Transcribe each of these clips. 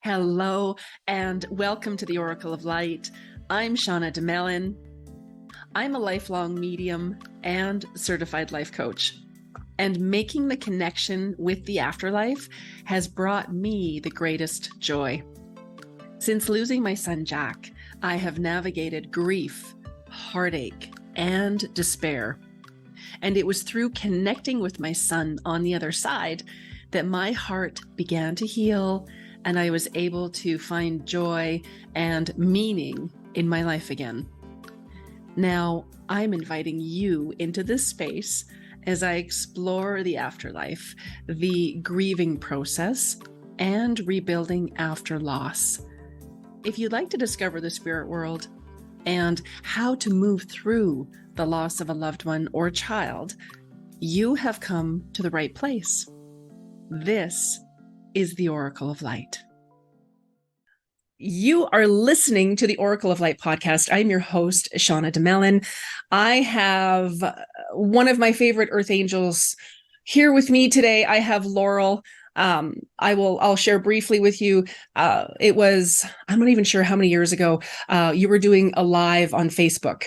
Hello, and welcome to the Oracle of Light. I'm Shauna DeMelin. I'm a lifelong medium and certified life coach. And making the connection with the afterlife has brought me the greatest joy. Since losing my son, Jack, I have navigated grief, heartache, and despair. And it was through connecting with my son on the other side that my heart began to heal, and I was able to find joy and meaning in my life again. Now, I'm inviting you into this space as I explore the afterlife, the grieving process, and rebuilding after loss. If you'd like to discover the spirit world and how to move through the loss of a loved one or child, you have come to the right place. This is the Oracle of Light. You are listening to the Oracle of Light podcast. I'm your host, Shauna DeMelin. I have one of my favorite earth angels here with me today. I have Laurel. I'll share briefly with you. I'm not even sure how many years ago, you were doing a live on Facebook.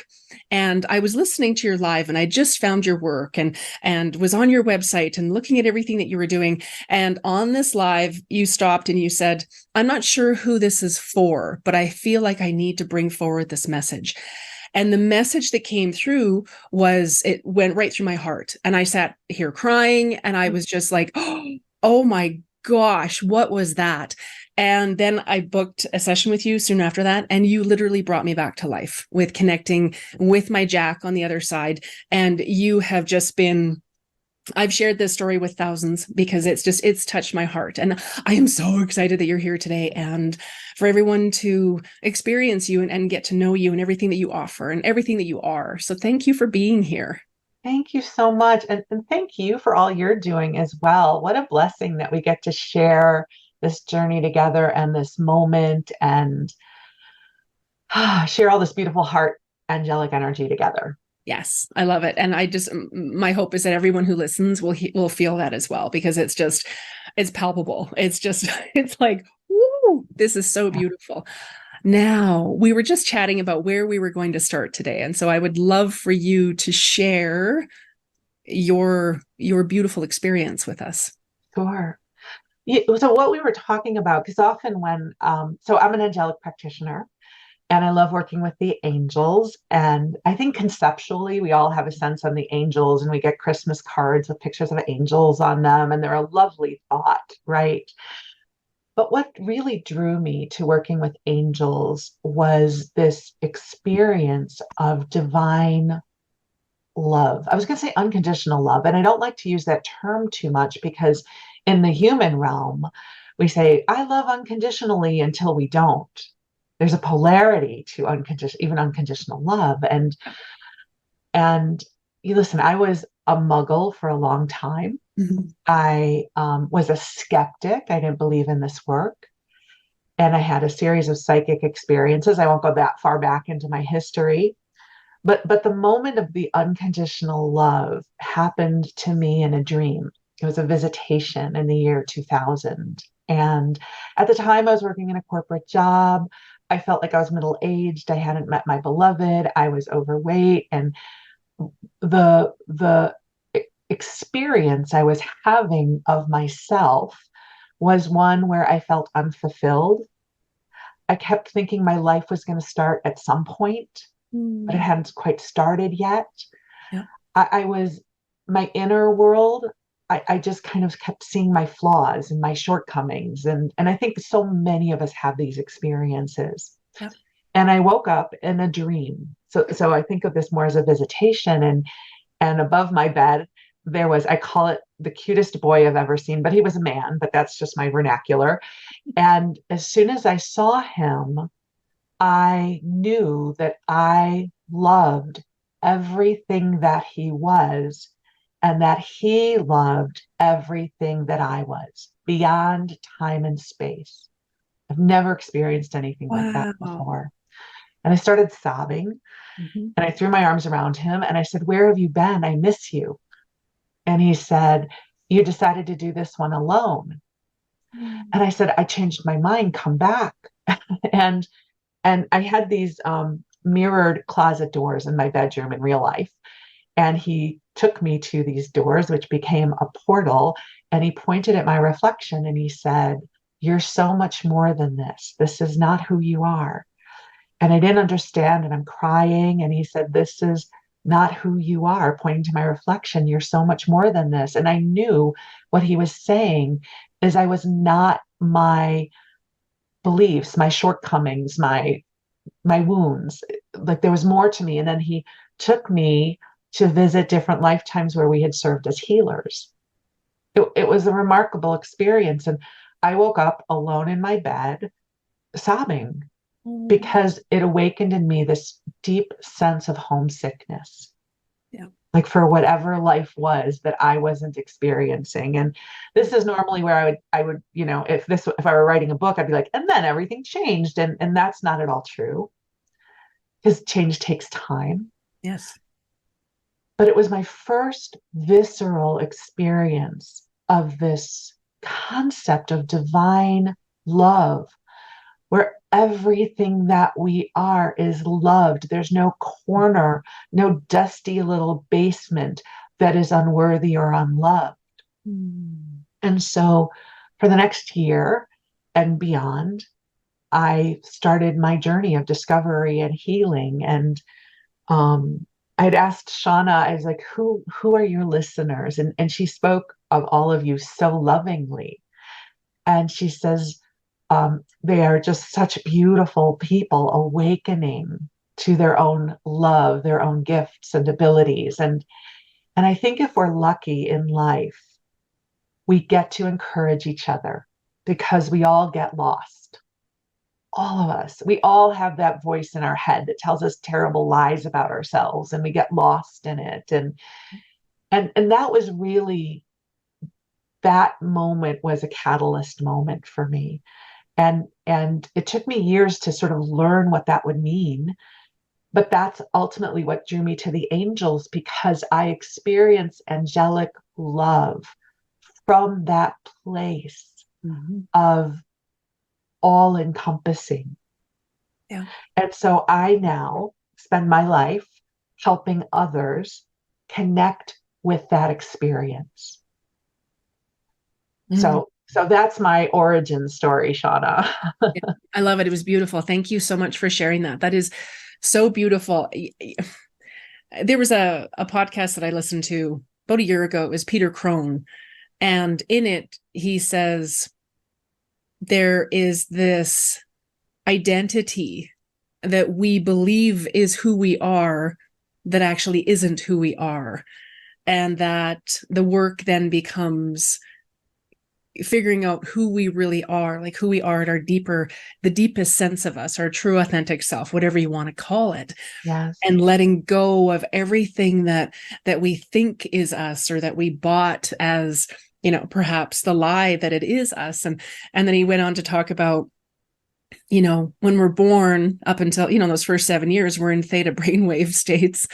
And I was listening to your live, and I just found your work and was on your website and looking at everything that you were doing. And on this live, you stopped and you said, I'm not sure who this is for, but I feel like I need to bring forward this message. And the message that came through it went right through my heart. And I sat here crying, and I was just like, oh my gosh, what was that? And then I booked a session with you soon after that. And you literally brought me back to life with connecting with my Jack on the other side. And you have just been, I've shared this story with thousands because it's touched my heart. And I am so excited that you're here today and for everyone to experience you and get to know you and everything that you offer and everything that you are. So thank you for being here. Thank you so much. And thank you for all you're doing as well. What a blessing that we get to share this journey together and this moment and share all this beautiful heart, angelic energy together. Yes, I love it. And my hope is that everyone who listens will feel that as well, because it's palpable. It's like, woo, this is so beautiful. Now, we were just chatting about where we were going to start today. And so I would love for you to share your beautiful experience with us. Sure. So what we were talking about, because often so I'm an angelic practitioner and I love working with the angels. And I think conceptually, we all have a sense on the angels, and we get Christmas cards with pictures of angels on them. And they're a lovely thought, right? But what really drew me to working with angels was this experience of divine love. I was going to say unconditional love, and I don't like to use that term too much because in the human realm, we say, I love unconditionally until we don't. There's a polarity to even unconditional love. And you listen, I was a muggle for a long time. Mm-hmm. I was a skeptic. I didn't believe in this work. And I had a series of psychic experiences. I won't go that far back into my history. But the moment of the unconditional love happened to me in a dream. It was a visitation in the year 2000. And at the time, I was working in a corporate job. I felt like I was middle-aged. I hadn't met my beloved. I was overweight. And the experience I was having of myself was one where I felt unfulfilled. I kept thinking my life was going to start at some point, but it hadn't quite started yet. Yeah. My inner world, I just kind of kept seeing my flaws and my shortcomings. And I think so many of us have these experiences. Yeah. And I woke up in a dream. So I think of this more as a visitation, and above my bed, there was, I call it the cutest boy I've ever seen, but he was a man, but that's just my vernacular. And as soon as I saw him, I knew that I loved everything that he was, and that he loved everything that I was beyond time and space. I've never experienced anything like that before. And I started sobbing. Mm-hmm. And I threw my arms around him and I said, where have you been? I miss you. And he said, you decided to do this one alone. And I said, I changed my mind, come back. and I had these mirrored closet doors in my bedroom in real life. And he took me to these doors, which became a portal. And he pointed at my reflection and he said, you're so much more than this. This is not who you are. And I didn't understand. And I'm crying. And he said, this is not who you are, pointing to my reflection. You're so much more than this. And I knew what he was saying is I was not my beliefs, my shortcomings, my wounds. Like there was more to me. And then he took me to visit different lifetimes where we had served as healers. It was a remarkable experience. And I woke up alone in my bed, sobbing, because it awakened in me this deep sense of homesickness. Yeah. Like for whatever life was that I wasn't experiencing. And this is normally where I would, if I were writing a book, I'd be like, and then everything changed. And that's not at all true. Because change takes time. Yes. But it was my first visceral experience of this concept of divine love, where everything that we are is loved. There's no corner, no dusty little basement that is unworthy or unloved. And so for the next year and beyond, I started my journey of discovery and healing. And I'd asked Shauna, I was like, who are your listeners? And she spoke of all of you so lovingly. And she says, they are just such beautiful people awakening to their own love, their own gifts and abilities. And I think if we're lucky in life, we get to encourage each other because we all get lost. All of us, we all have that voice in our head that tells us terrible lies about ourselves, and we get lost in it. And that was really, that moment was a catalyst moment for me. And it took me years to sort of learn what that would mean. But that's ultimately what drew me to the angels, because I experienced angelic love from that place of all encompassing. Yeah. And so I now spend my life helping others connect with that experience. So that's my origin story, Shauna. I love it. It was beautiful. Thank you so much for sharing that. That is so beautiful. There was a podcast that I listened to about a year ago. It was Peter Crone. And in it, he says, there is this identity that we believe is who we are that actually isn't who we are. And that the work then becomes figuring out who we really are, like who we are at our the deepest sense of us, our true authentic self, whatever you want to call it. Yes. And letting go of everything that we think is us, or that we bought as, perhaps the lie that it is us. And then he went on to talk about, when we're born up until, those first 7 years, we're in theta brainwave states.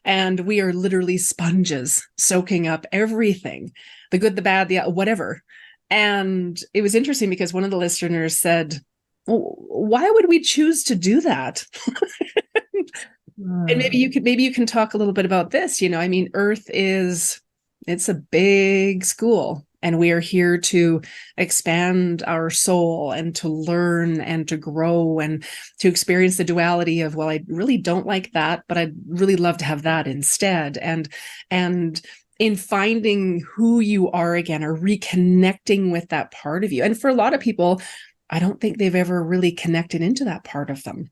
And we are literally sponges soaking up everything, the good, the bad, the whatever. And it was interesting because one of the listeners said, well, why would we choose to do that? And maybe you can talk a little bit about this. Earth it's a big school, and we are here to expand our soul and to learn and to grow and to experience the duality of, well, I really don't like that, but I'd really love to have that instead. And in finding who you are again, or reconnecting with that part of you. And for a lot of people, I don't think they've ever really connected into that part of them.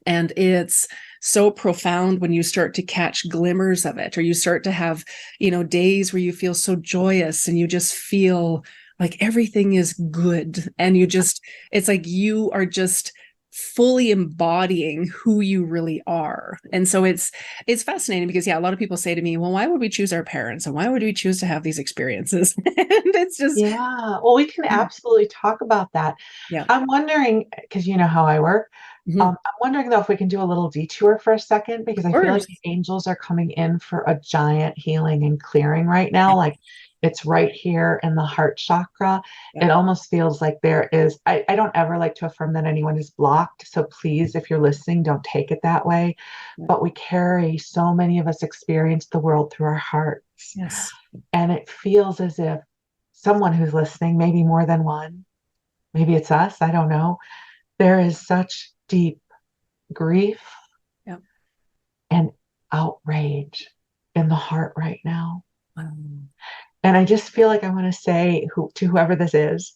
And it's so profound when you start to catch glimmers of it, or you start to have, days where you feel so joyous and you just feel like everything is good. And it's like you are just fully embodying who you really are. And so it's fascinating because, a lot of people say to me, well, why would we choose our parents? And why would we choose to have these experiences? And it's just, well, we can absolutely talk about that. Yeah. I'm wondering, because you know how I work, I'm wondering though, if we can do a little detour for a second, because I feel like the angels are coming in for a giant healing and clearing right now. Like It's right here in the heart chakra. Yeah. It almost feels like there is, I don't ever like to affirm that anyone is blocked. So please, if you're listening, don't take it that way. Yeah. But we carry, so many of us experience the world through our hearts. Yes. And it feels as if someone who's listening, maybe more than one, maybe it's us, I don't know. There is such deep grief Yeah. and outrage in the heart right now. Um, And I just feel like I want to say to whoever this is,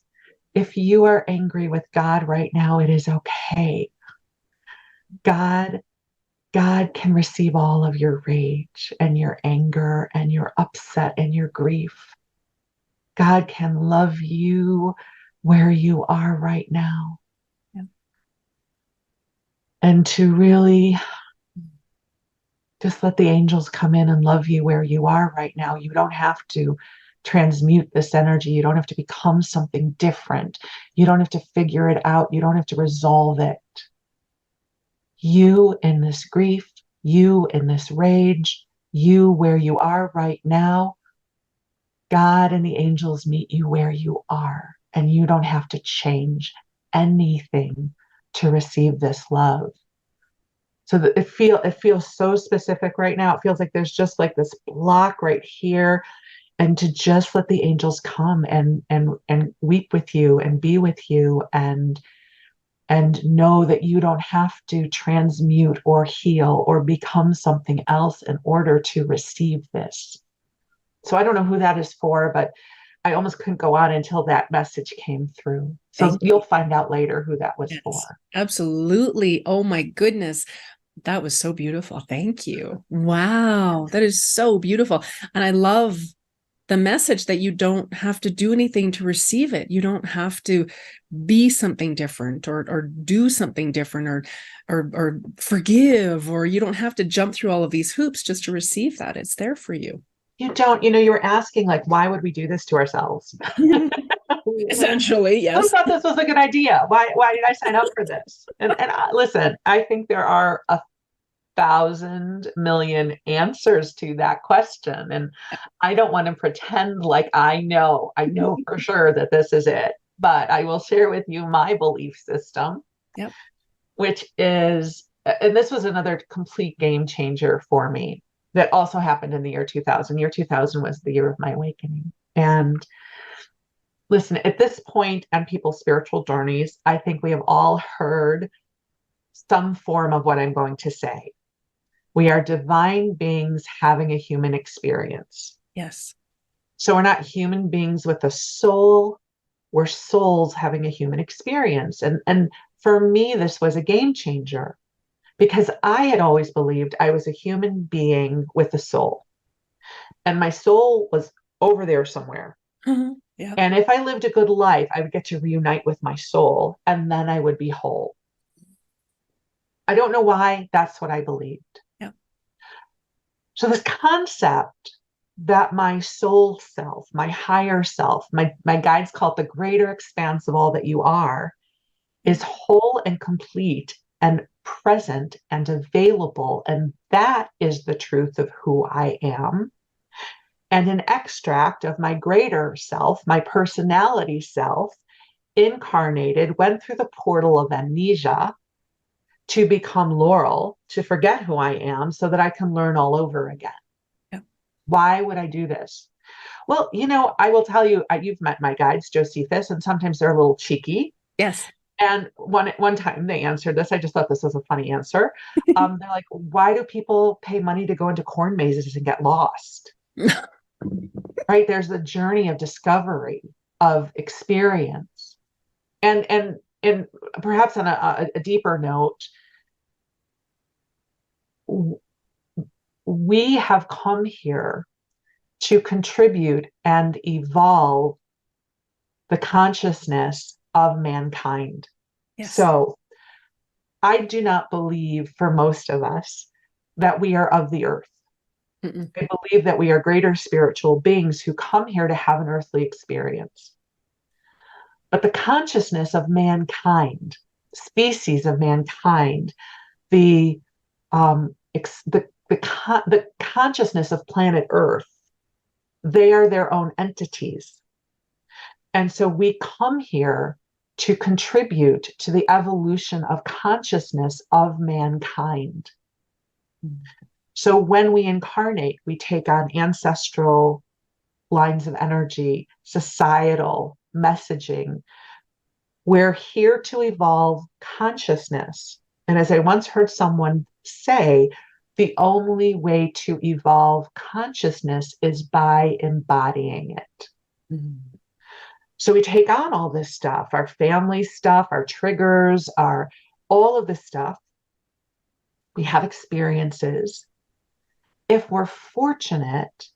if you are angry with God right now, it is okay. God, God can receive all of your rage and your anger and your upset and your grief. God can love you where you are right now. Yeah. And to really just let the angels come in and love you where you are right now. You don't have to transmute this energy. You don't have to become something different. You don't have to figure it out. You don't have to resolve it. You in this grief, you in this rage, you where you are right now, God and the angels meet you where you are, and you don't have to change anything to receive this love. So that it feels so specific right now. It feels like there's just like this block right here, and to just let the angels come and weep with you and be with you and know that you don't have to transmute or heal or become something else in order to receive this. So I don't know who that is for, but I almost couldn't go on until that message came through. So you'll find out later who that was for. Absolutely. Oh my goodness. That was so beautiful. Thank you. Wow. That is so beautiful. And I love the message that you don't have to do anything to receive it. You don't have to be something different or do something different or forgive, or you don't have to jump through all of these hoops just to receive that. It's there for you. You don't, you were asking, like, why would we do this to ourselves? Essentially, yes. Who thought this was a good idea? Why did I sign up for this? And listen, I think there are 1,000 million answers to that question. And I don't want to pretend like I know for sure that this is it, but I will share with you my belief system, Yep. which is, and this was another complete game changer for me that also happened in the year 2000. Year 2000 was the year of my awakening. And listen, at this point on people's spiritual journeys, I think we have all heard some form of what I'm going to say. We are divine beings having a human experience. Yes. So we're not human beings with a soul. We're souls having a human experience. And for me, this was a game changer because I had always believed I was a human being with a soul. And my soul was over there somewhere. Mm-hmm. Yeah. And if I lived a good life, I would get to reunite with my soul, and then I would be whole. I don't know why. That's what I believed. Yeah. So this concept that my soul self, my higher self, my guides call it the greater expanse of all that you are, is whole and complete and present and available. And that is the truth of who I am. And an extract of my greater self, my personality self, incarnated, went through the portal of amnesia to become Laurel, to forget who I am so that I can learn all over again. Yeah. Why would I do this? Well, I will tell you, you've met my guides, Josephus, and sometimes they're a little cheeky. Yes. And one time they answered this. I just thought this was a funny answer. They're like, why do people pay money to go into corn mazes and get lost? Right? There's the journey of discovery, of experience. And perhaps on a deeper note, we have come here to contribute and evolve the consciousness of mankind. Yes. So I do not believe, for most of us, that we are of the earth. Mm-mm. I believe that we are greater spiritual beings who come here to have an earthly experience. But the consciousness of mankind, species of mankind, the consciousness of planet Earth, they are their own entities. And so we come here to contribute to the evolution of consciousness of mankind. So when we incarnate, we take on ancestral lines of energy, societal messaging. We're here to evolve consciousness. And as I once heard someone say, the only way to evolve consciousness is by embodying it. Mm-hmm. So we take on all this stuff, our family stuff, our triggers, our all of this stuff. We have experiences. If we're fortunate,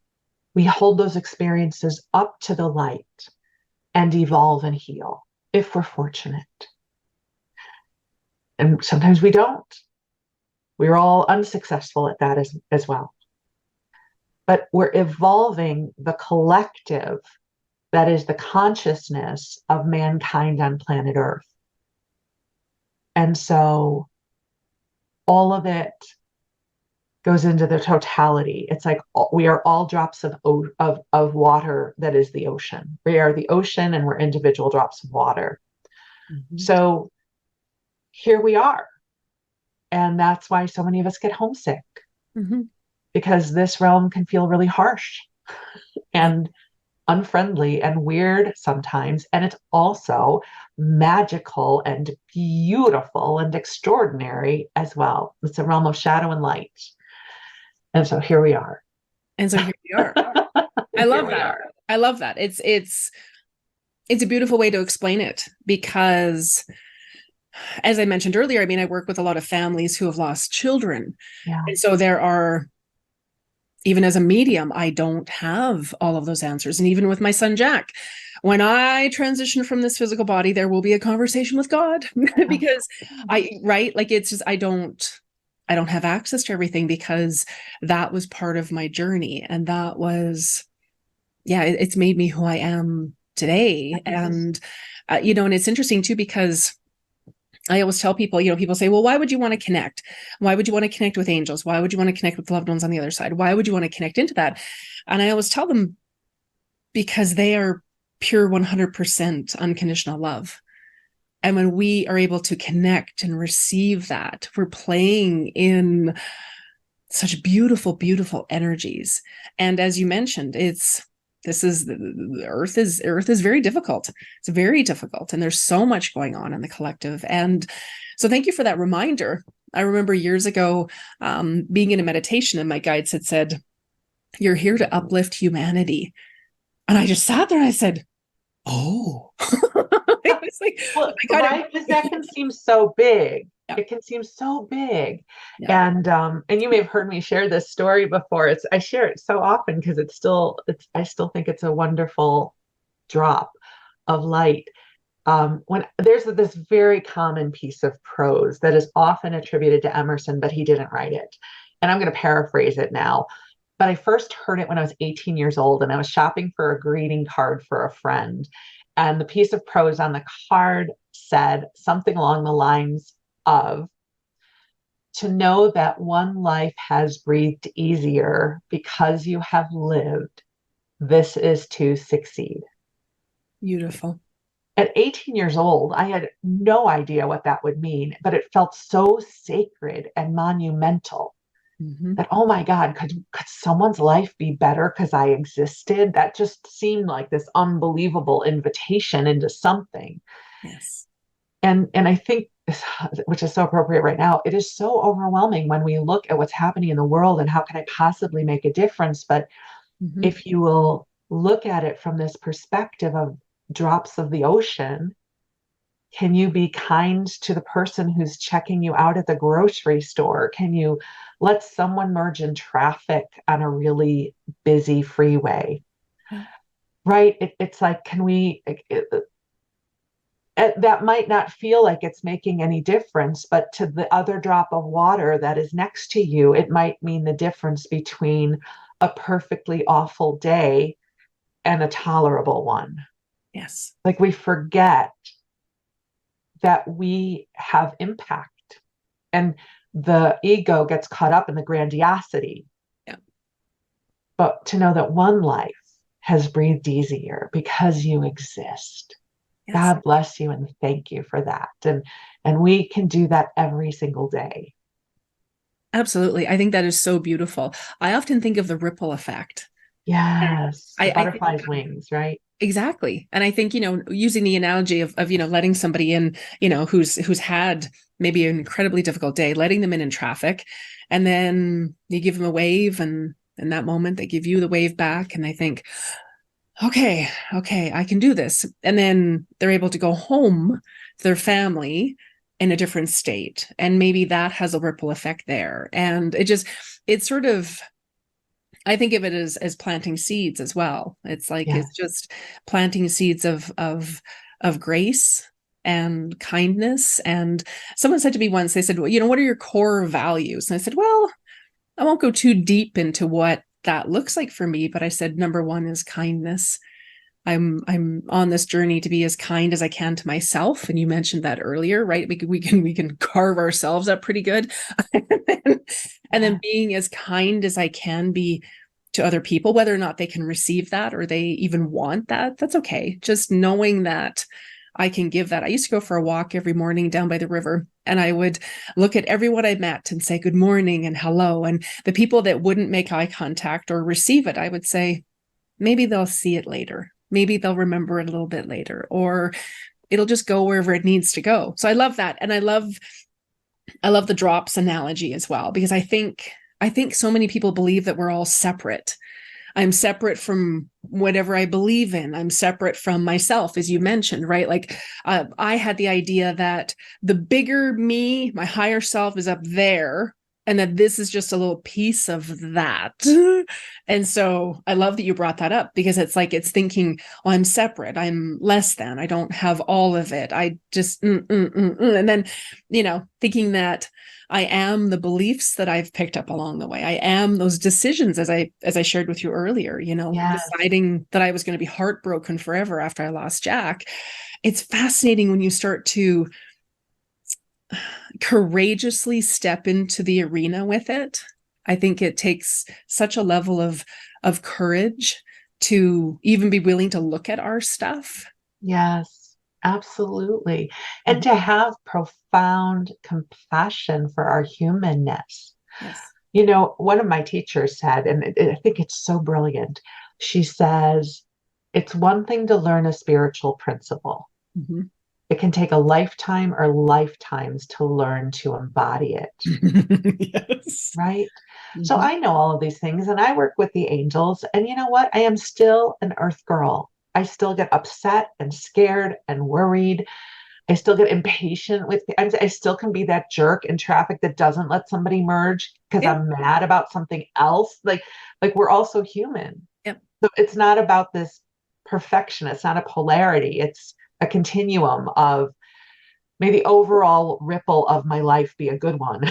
we hold those experiences up to the light and evolve and heal, if we're fortunate. And sometimes we don't. We're all unsuccessful at that as well. But we're evolving the collective that is the consciousness of mankind on planet Earth. And so all of it goes into the totality. It's like we are all drops of water that is the ocean. We are the ocean and we're individual drops of water. Mm-hmm. So here we are. And that's why so many of us get homesick, mm-hmm. because this realm can feel really harsh and unfriendly and weird sometimes. And it's also magical and beautiful and extraordinary as well. It's a realm of shadow and light. And so here we are. And so here we are. I love that. I love that. It's a beautiful way to explain it, because as I mentioned earlier, I mean, I work with a lot of families who have lost children. Yeah. And so there are, even as a medium, I don't have all of those answers. And even with my son, Jack, when I transition from this physical body, there will be a conversation with God because it's just, I don't have access to everything, because that was part of my journey. And that was, it's made me who I am today. And, and it's interesting too, because I always tell people, people say, well, why would you want to connect? Why would you want to connect with angels? Why would you want to connect with loved ones on the other side? Why would you want to connect into that? And I always tell them, because they are pure 100% unconditional love. And when we are able to connect and receive that, we're playing in such beautiful, beautiful energies. And as you mentioned, Earth is very difficult. It's very difficult. And there's so much going on in the collective. And so thank you for that reminder. I remember years ago being in a meditation, and my guides had said, "You're here to uplift humanity." And I just sat there and I said, "Oh." It was like, well, right? Because that can seem so big. Yeah. It can seem so big. Yeah. And you may have heard me share this story before. I share it so often because I still think it's a wonderful drop of light. When there's this very common piece of prose that is often attributed to Emerson, but he didn't write it. And I'm going to paraphrase it now. But I first heard it when I was 18 years old, and I was shopping for a greeting card for a friend. And the piece of prose on the card said something along the lines of, "To know that one life has breathed easier because you have lived, this is to succeed." Beautiful. At 18 years old, I had no idea what that would mean, but it felt so sacred and monumental. Mm-hmm. That, oh my God, could someone's life be better because I existed? That just seemed like this unbelievable invitation into something. Yes. And I think, which is so appropriate right now, it is so overwhelming when we look at what's happening in the world and how can I possibly make a difference? But mm-hmm. if you will look at it from this perspective of drops of the ocean, can you be kind to the person who's checking you out at the grocery store? Can you let someone merge in traffic on a really busy freeway? Mm-hmm. Right? It's like, can we... that might not feel like it's making any difference, but to the other drop of water that is next to you, it might mean the difference between a perfectly awful day and a tolerable one. Yes. Like we forget that we have impact, and the ego gets caught up in the grandiosity. Yeah. But to know that one life has breathed easier because you exist. Yes. God bless you and thank you for that. And we can do that every single day. Absolutely. I think that is so beautiful. I often think of the ripple effect. And Yes, the I think butterfly's wings, right? exactly. And I think, using the analogy of, letting somebody in, who's had maybe an incredibly difficult day, letting them in traffic, and then you give them a wave, and in that moment they give you the wave back, and they think, okay, I can do this. And then they're able to go home to their family in a different state. And maybe that has a ripple effect there. And it's sort of, I think of it as planting seeds as well. It's like, Yes. it's just planting seeds of grace and kindness. And someone said to me once, they said, well, what are your core values? And I said, well, I won't go too deep into what that looks like for me, but I said, number one is kindness. I'm on this journey to be as kind as I can to myself, and you mentioned that earlier, right? We can carve ourselves up pretty good, and then being as kind as I can be to other people, whether or not they can receive that or they even want that, that's okay. Just knowing that I can give that. I used to go for a walk every morning down by the river, and I would look at everyone I met and say good morning and hello, and the people that wouldn't make eye contact or receive it, I would say, maybe they'll see it later. Maybe they'll remember it a little bit later, or it'll just go wherever it needs to go. So I love that. And I love the drops analogy as well, because I think so many people believe that we're all separate. I'm separate from whatever I believe in. I'm separate from myself, as you mentioned, right? Like, I had the idea that the bigger me, my higher self, is up there, and that this is just a little piece of that. And so I love that you brought that up, because it's like, it's thinking, oh, I'm separate. I'm less than. I don't have all of it. I just, and then, thinking that I am the beliefs that I've picked up along the way. I am those decisions, as I shared with you earlier, Yes. deciding that I was going to be heartbroken forever after I lost Jack. It's fascinating when you start to courageously step into the arena with it. I think it takes such a level of courage to even be willing to look at our stuff. Yes, absolutely. And to have profound compassion for our humanness. Yes. One of my teachers said, and I think it's so brilliant, she says, it's one thing to learn a spiritual principle. Mm-hmm. It can take a lifetime or lifetimes to learn to embody it. Yes. Right? So Mm-hmm. I know all of these things and I work with the angels. And you know what? I am still an earth girl. I still get upset and scared and worried. I still get impatient I still can be that jerk in traffic that doesn't let somebody merge because Yep. I'm mad about something else. Like we're also human. Yep. So it's not about this perfection. It's not a polarity. It's a continuum of, may the overall ripple of my life be a good one.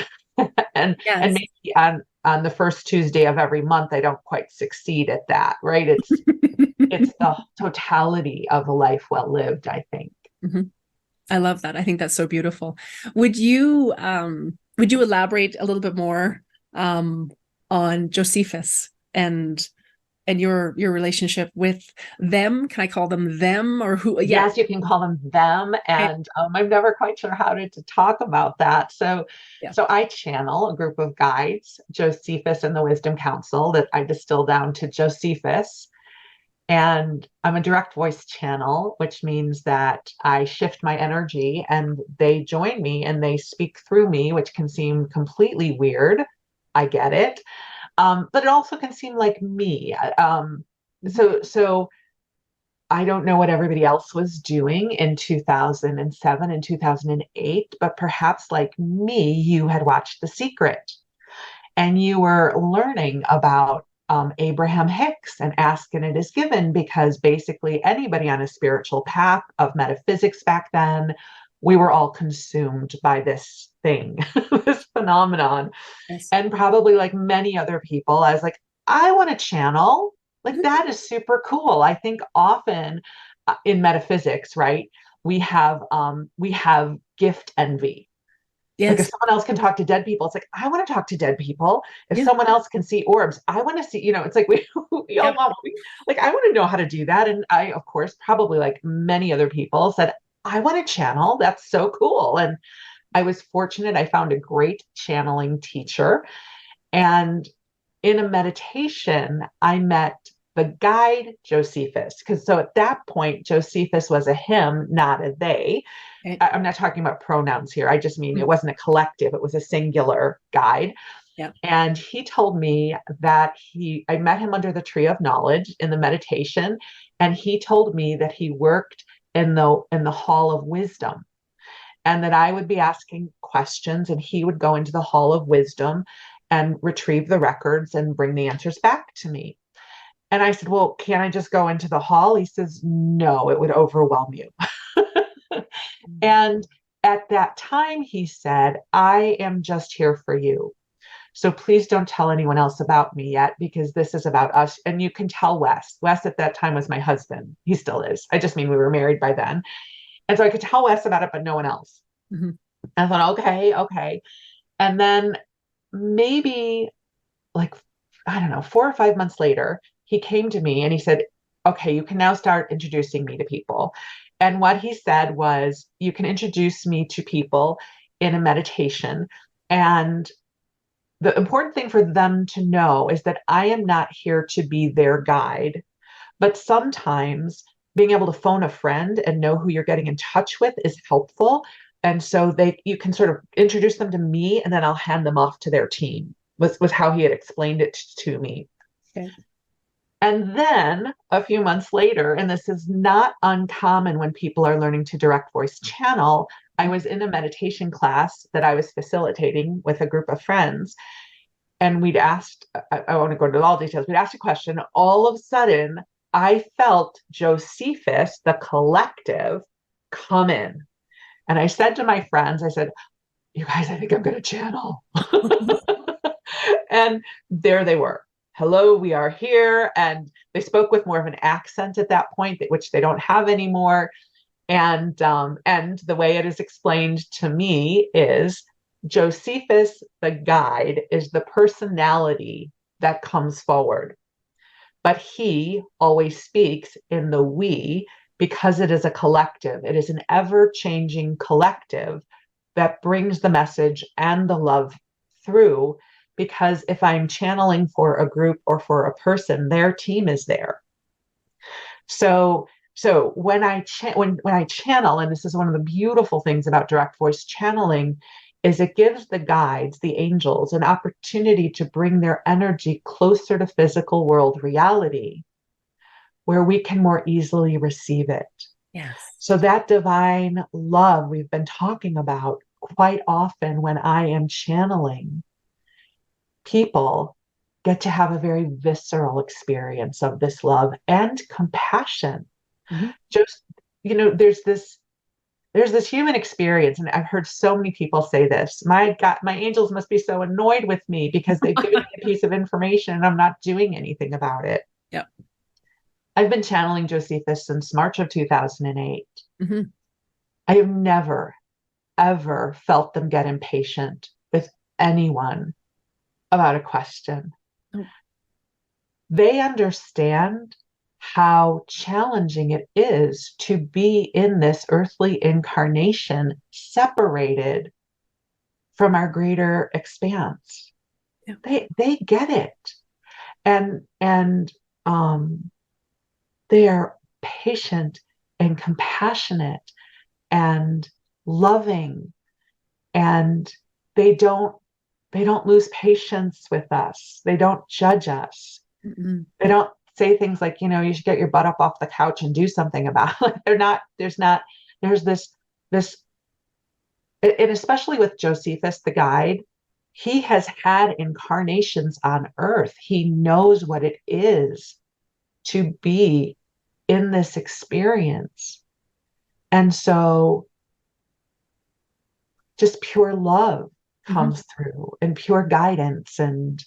And Yes. maybe on the first Tuesday of every month I don't quite succeed at that, right? It's the totality of a life well lived, I think. Mm-hmm. I love that. I think that's so beautiful. Would you elaborate a little bit more on Josephus and your relationship with them? Can I call them them, or who? Yeah. Yes, you can call them them, Okay. and I'm never quite sure how to talk about that. So, Yeah. so I channel a group of guides, Josephus and the Wisdom Council, that I distill down to Josephus. And I'm a direct voice channel, which means that I shift my energy and they join me and they speak through me, which can seem completely weird. I get it. But it also can seem like me. So I don't know what everybody else was doing in 2007 and 2008, but perhaps like me, you had watched The Secret and you were learning about Abraham Hicks and Ask and It Is Given, because basically anybody on a spiritual path of metaphysics back then, we were all consumed by this thing, this phenomenon. Yes. And probably like many other people, I was like, I want to channel. Like Mhm. that is super cool. I think often in metaphysics, right, we have gift envy. Like if Yes. someone else can talk to dead people, it's like, I want to talk to dead people. If Yeah. someone else can see orbs, I want to see, it's like we all Yep. want, like, I want to know how to do that. And I, of course, probably like many other people said, I want to channel. That's so cool. And I was fortunate. I found a great channeling teacher. And in a meditation, I met the guide Josephus. Because so at that point, Josephus was a him, not a they. Okay. I'm not talking about pronouns here. I just mean Mm. it wasn't a collective, it was a singular guide. Yeah. And he told me that I met him under the tree of knowledge in the meditation. And he told me that he worked in the hall of wisdom and that I would be asking questions and he would go into the hall of wisdom and retrieve the records and bring the answers back to me. And I said, well, can't I just go into the hall? He says, no, it would overwhelm you. And at that time, he said, I am just here for you. So please don't tell anyone else about me yet, because this is about us. And you can tell Wes. Wes at that time was my husband. He still is. I just mean we were married by then. And so I could tell Wes about it, but no one else. Mm-hmm. I thought, okay, okay. And then maybe like, I don't know, 4 or 5 months later, he came to me and he said, okay, you can now start introducing me to people. And what he said was, you can introduce me to people in a meditation. And the important thing for them to know is that I am not here to be their guide, but sometimes being able to phone a friend and know who you're getting in touch with is helpful. And so you can sort of introduce them to me and then I'll hand them off to their team, was how he had explained it to me. Okay. And then a few months later, and this is not uncommon when people are learning to direct voice channel, I was in a meditation class that I was facilitating with a group of friends. And we'd asked, I want to go into all details, we'd asked a question. All of a sudden, I felt Josephus, the collective, come in. And I said to my friends, I said, you guys, I think I'm going to channel. And there they were. Hello, we are here. And they spoke with more of an accent at that point, which they don't have anymore. And the way it is explained to me is Josephus, the guide, is the personality that comes forward. But he always speaks in the we because it is a collective. It is an ever-changing collective that brings the message and the love through, because if I'm channeling for a group or for a person, their team is there. So when I channel, and this is one of the beautiful things about direct voice channeling, is it gives the guides, the angels, an opportunity to bring their energy closer to physical world reality, where we can more easily receive it. Yes. So that divine love we've been talking about, quite often when I am channeling, people get to have a very visceral experience of this love and compassion. Mm-hmm. Just, there's this human experience, and I've heard so many people say this. My God, my angels must be so annoyed with me because they've given me a piece of information and I'm not doing anything about it. Yep. I've been channeling Josephus since March of 2008. Mm-hmm. I have never, ever felt them get impatient with anyone about a question. Oh. They understand how challenging it is to be in this earthly incarnation, separated from our greater expanse. Yeah. They get it. And they are patient and compassionate and loving, and they don't lose patience with us. They don't judge us. Mm-mm. They don't say things like, you should get your butt up off the couch and do something about it. There's this, and especially with Josephus, the guide, he has had incarnations on earth. He knows what it is to be in this experience. And so just pure love comes through, and pure guidance. And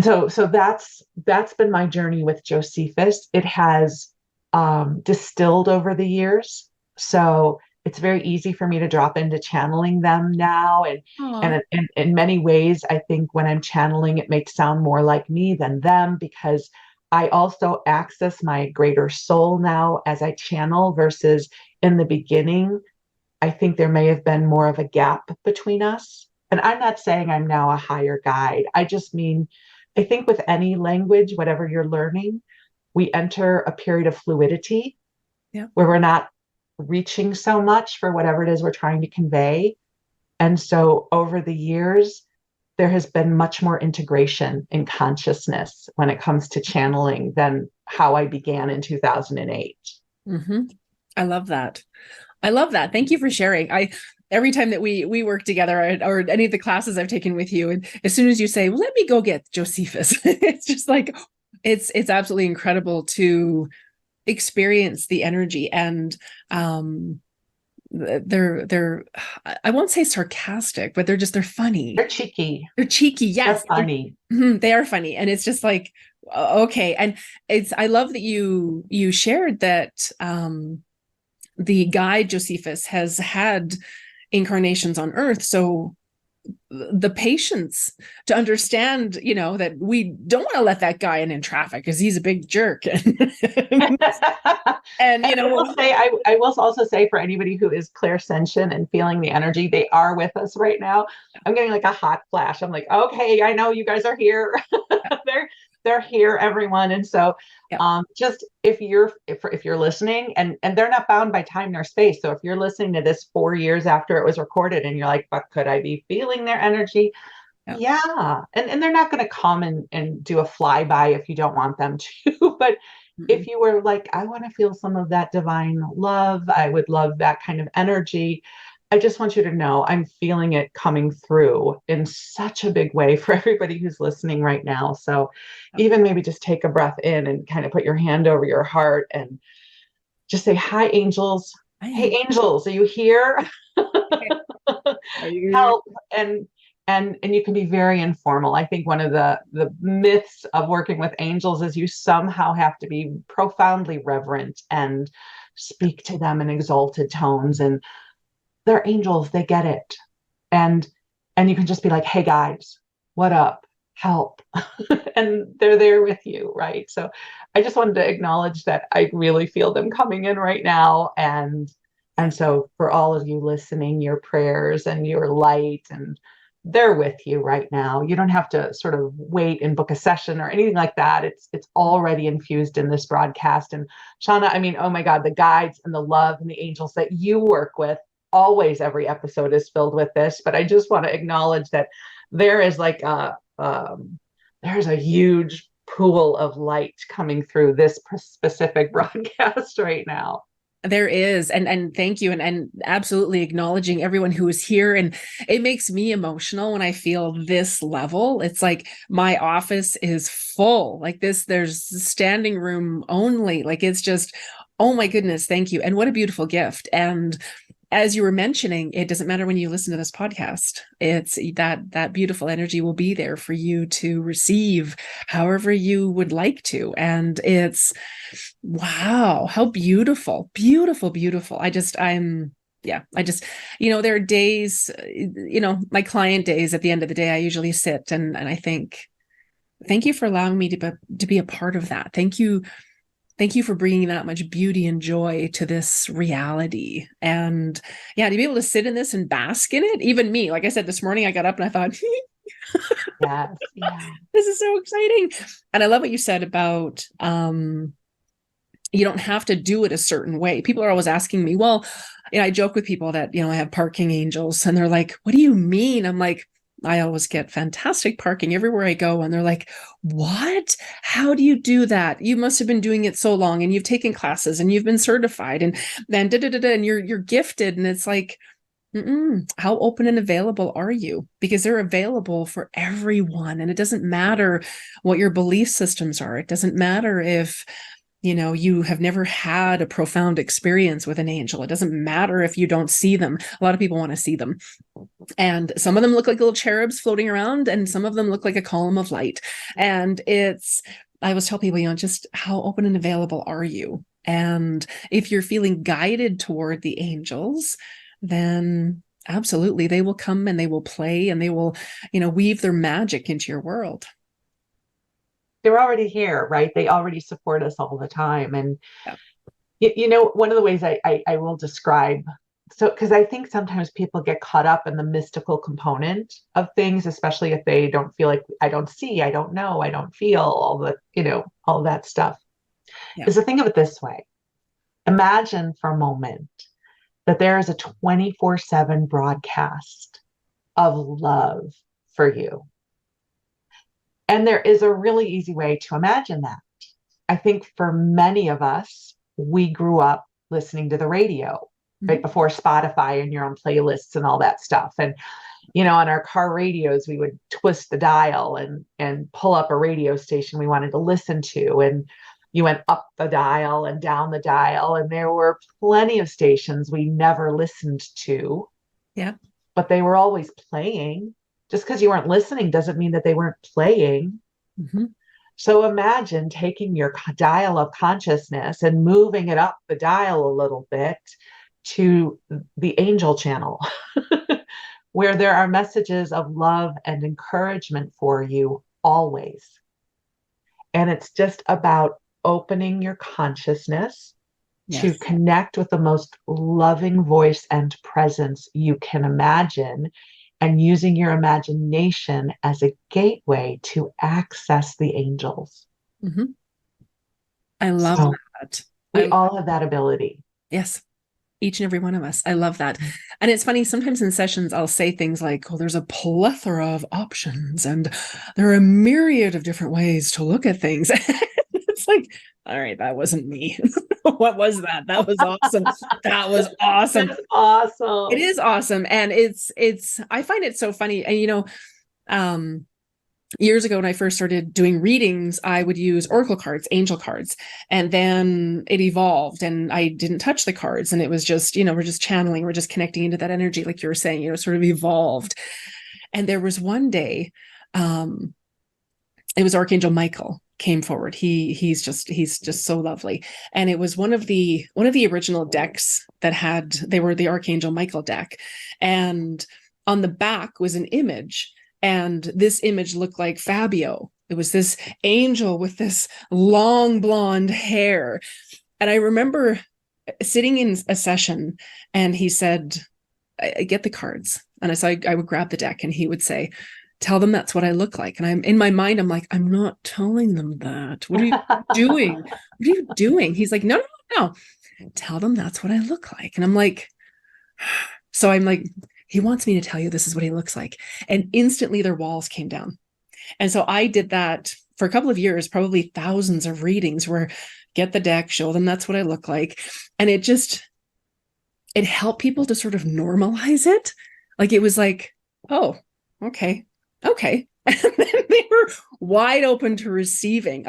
so that's been my journey with Josephus. It has distilled over the years. So it's very easy for me to drop into channeling them now. Aw. And in many ways, I think when I'm channeling, it makes sound more like me than them, because I also access my greater soul now as I channel, versus in the beginning, I think there may have been more of a gap between us. And I'm not saying I'm now a higher guide. I just mean, I think with any language, whatever you're learning, we enter a period of fluidity Yeah. where we're not reaching so much for whatever it is we're trying to convey. And so over the years, there has been much more integration in consciousness when it comes to channeling than how I began in 2008. Mm-hmm. I love that. I love that. Thank you for sharing. Every time that we work together, or any of the classes I've taken with you, and as soon as you say, well, let me go get Josephus, it's just like, it's absolutely incredible to experience the energy. And they're I won't say sarcastic, but they're funny. They're cheeky. They're cheeky. Yes. They're funny. They are funny. And it's just like, okay. And I love that you shared that the guide Josephus has had incarnations on Earth. So the patience to understand, that we don't want to let that guy in traffic because he's a big jerk. And I will also say, for anybody who is clairsentient and feeling the energy, they are with us right now. I'm getting like a hot flash. I'm like, okay, I know you guys are here. they're here, everyone. And so just if you're listening, and they're not bound by time nor space. So if you're listening to this 4 years after it was recorded and you're like, but could I be feeling their energy? Yeah. And they're not going to come and do a flyby if you don't want them to. But if you were like, I want to feel some of that divine love, I would love that kind of energy, I just want you to know I'm feeling it coming through in such a big way for everybody who's listening right now. So even maybe just take a breath in and kind of put your hand over your heart and just say, hi, angels. Hey, angels, are you here? Are you Help. And you can be very informal. I think one of the myths of working with angels is you somehow have to be profoundly reverent and speak to them in exalted tones. And they're angels, they get it. And you can just be like, hey guys, what up? Help. And they're there with you, right? So I just wanted to acknowledge that I really feel them coming in right now. And so for all of you listening, your prayers and your light, and they're with you right now. You don't have to sort of wait and book a session or anything like that. It's already infused in this broadcast. And Shauna, I mean, oh my God, the guides and the love and the angels that you work with, always every episode is filled with this. But I just want to acknowledge that there is like there's a huge pool of light coming through this specific broadcast right now. There is, and thank you, and absolutely acknowledging everyone who is here. And it makes me emotional when I feel this level. It's like my office is full, like this, there's standing room only. Like, it's just, oh my goodness, thank you. And what a beautiful gift. And as you were mentioning, it doesn't matter when you listen to this podcast. It's that beautiful energy will be there for you to receive however you would like to. And it's, wow, how beautiful, beautiful, beautiful. There are days, my client days, at the end of the day, I usually sit and I think, thank you for allowing me to be a part of that. Thank you. Thank you for bringing that much beauty and joy to this reality. And to be able to sit in this and bask in it. Even me, like I said, this morning I got up and I thought, yes, this is so exciting. And I love what you said about, you don't have to do it a certain way. People are always asking me, well, I joke with people that, I have parking angels, and they're like, what do you mean? I'm like, I always get fantastic parking everywhere I go. And they're like, what? How do you do that? You must have been doing it so long, and you've taken classes and you've been certified, and then and you're gifted. And it's like, how open and available are you? Because they're available for everyone. And it doesn't matter what your belief systems are. It doesn't matter if you have never had a profound experience with an angel. It doesn't matter if you don't see them. A lot of people want to see them. And some of them look like little cherubs floating around, and some of them look like a column of light. And I always tell people, just how open and available are you? And if you're feeling guided toward the angels, then absolutely they will come and they will play and they will, weave their magic into your world. They're already here, right? They already support us all the time. And, Yeah. one of the ways I will describe, so, because I think sometimes people get caught up in the mystical component of things, especially if they don't feel like I don't see, I don't know, I don't feel all the, all that stuff. Yeah. Is to think of it this way. Imagine for a moment that there is a 24/7 broadcast of love for you. And there is a really easy way to imagine that. I think for many of us, we grew up listening to the radio, right, before Spotify and your own playlists and all that stuff. And, on our car radios, we would twist the dial and pull up a radio station we wanted to listen to. And you went up the dial and down the dial. And there were plenty of stations we never listened to. Yeah. But they were always playing. Just because you weren't listening doesn't mean that they weren't playing. Mm-hmm. So imagine taking your dial of consciousness and moving it up the dial a little bit to the angel channel, where there are messages of love and encouragement for you always. And it's just about opening your consciousness to connect with the most loving voice and presence you can imagine, and using your imagination as a gateway to access the angels. Mm-hmm. I love that. We all have that ability. Yes. Each and every one of us. I love that. And it's funny, sometimes in sessions, I'll say things like, oh, there's a plethora of options and there are a myriad of different ways to look at things. It's like, all right, that wasn't me. What was that? That was awesome. That was awesome. That's awesome. It is awesome. And I find it so funny. And, years ago when I first started doing readings, I would use oracle cards, angel cards, and then it evolved and I didn't touch the cards. And it was just, we're just channeling, we're just connecting into that energy. Like you were saying, sort of evolved. And there was one day, it was Archangel Michael came forward. He's just so lovely. And it was one of the original decks that they were the Archangel Michael deck. And on the back was an image. And this image looked like Fabio. It was this angel with this long blonde hair. And I remember sitting in a session and he said, I get the cards. And I would grab the deck and he would say, tell them that's what I look like. And I'm in my mind, I'm like, I'm not telling them that. What are you doing? What are you doing? He's like, no. Tell them that's what I look like. And I'm like, so I'm like, he wants me to tell you this is what he looks like. And instantly their walls came down. And so I did that for a couple of years, probably thousands of readings where get the deck, show them that's what I look like. And it helped people to sort of normalize it. Like it was like, oh, okay. And then they were wide open to receiving.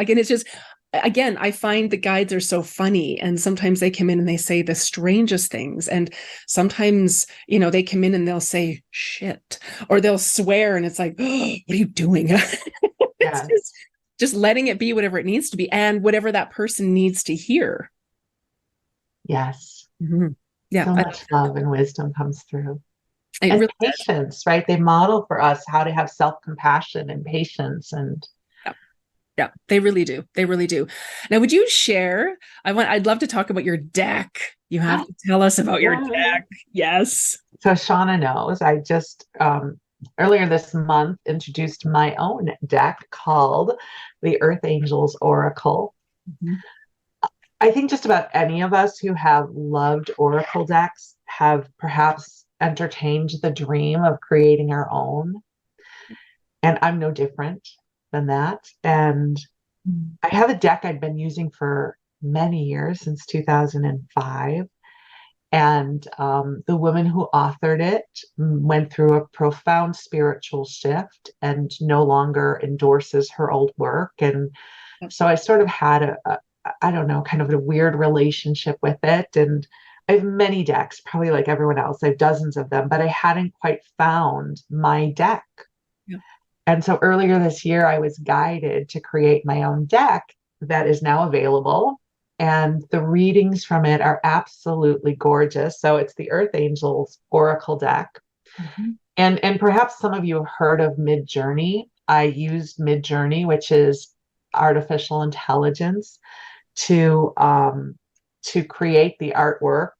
Again, I find the guides are so funny, and sometimes they come in and they say the strangest things. And sometimes, they come in and they'll say shit, or they'll swear. And it's like, oh, what are you doing? It's just letting it be whatever it needs to be and whatever that person needs to hear. Yes. Mm-hmm. Yeah. So much love and wisdom comes through. And really patience, right? They model for us how to have self-compassion and patience. And yeah, they really do. They really do. Now, would you share? I'd love to talk about your deck. You have to tell us about your deck. Yes. So Shauna knows I just earlier this month introduced my own deck called the Earth Angels Oracle. Mm-hmm. I think just about any of us who have loved oracle decks have perhaps entertained the dream of creating our own. And I'm no different than that. And I have a deck I've been using for many years, since 2005. And the woman who authored it went through a profound spiritual shift and no longer endorses her old work. And so I sort of had I don't know, kind of a weird relationship with it. And I have many decks, probably like everyone else. I have dozens of them, but I hadn't quite found my deck. Yeah. And so earlier this year, I was guided to create my own deck that is now available. and the readings from it are absolutely gorgeous. So it's the Earth Angels Oracle deck. Mhm. And perhaps some of you have heard of Midjourney. I used Midjourney, which is artificial intelligence, to create the artwork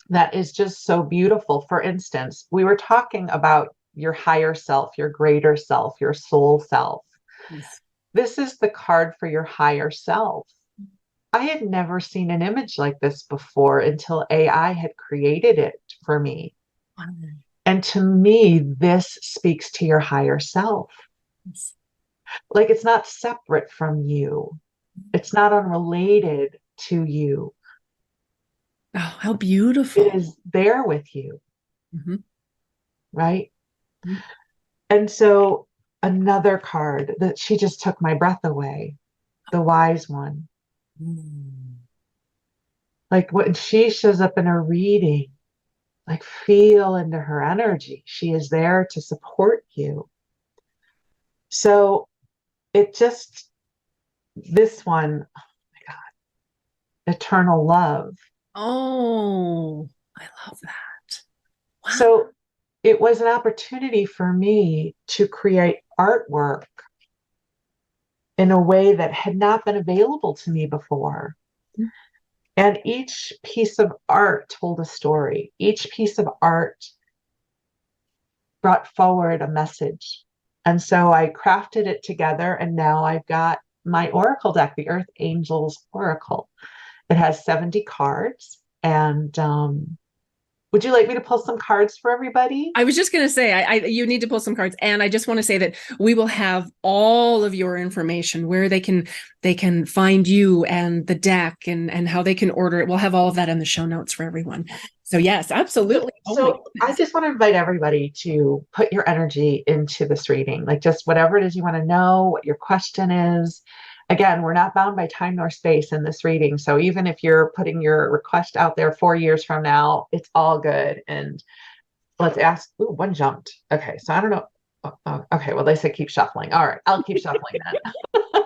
that is just so beautiful. For instance, we were talking about your higher self, your greater self, your soul self. Yes. This is the card for your higher self. I had never seen an image like this before until AI had created it for me. Wow. And to me, this speaks to your higher self. Yes. Like it's not separate from you, it's not unrelated to you. Oh, how It beautiful. is there with you, Mhm. right? Mhm. And so, another card that she just took my breath away, the wise one. Mm. Like when she shows up in a reading, like feel into her energy. She is there to support you. So it just, this one, oh my God, eternal love. Oh, I love that. Wow. So it was an opportunity for me to create artwork in a way that had not been available to me before. And each piece of art told a story. Each piece of art brought forward a message. And so I crafted it together, and now I've got my Oracle deck, the Earth Angels Oracle. It has 70 cards. And would you like me to pull some cards for everybody? I was just going to say, you need to pull some cards, and I just want to say that we will have all of your information where they can find you and the deck and how they can order it. We'll have all of that in the show notes for everyone. So yes, absolutely. Oh my So I goodness. just want to invite everybody to put your energy into this reading, like just whatever it is you want to know, what your question is. Again, we're not bound by time nor space in this reading. So even if you're putting your request out there 4 years from now, it's all good. And let's ask. Ooh, one jumped. Okay, so I don't know. Okay, well, they said keep shuffling. All right, I'll keep shuffling then. This is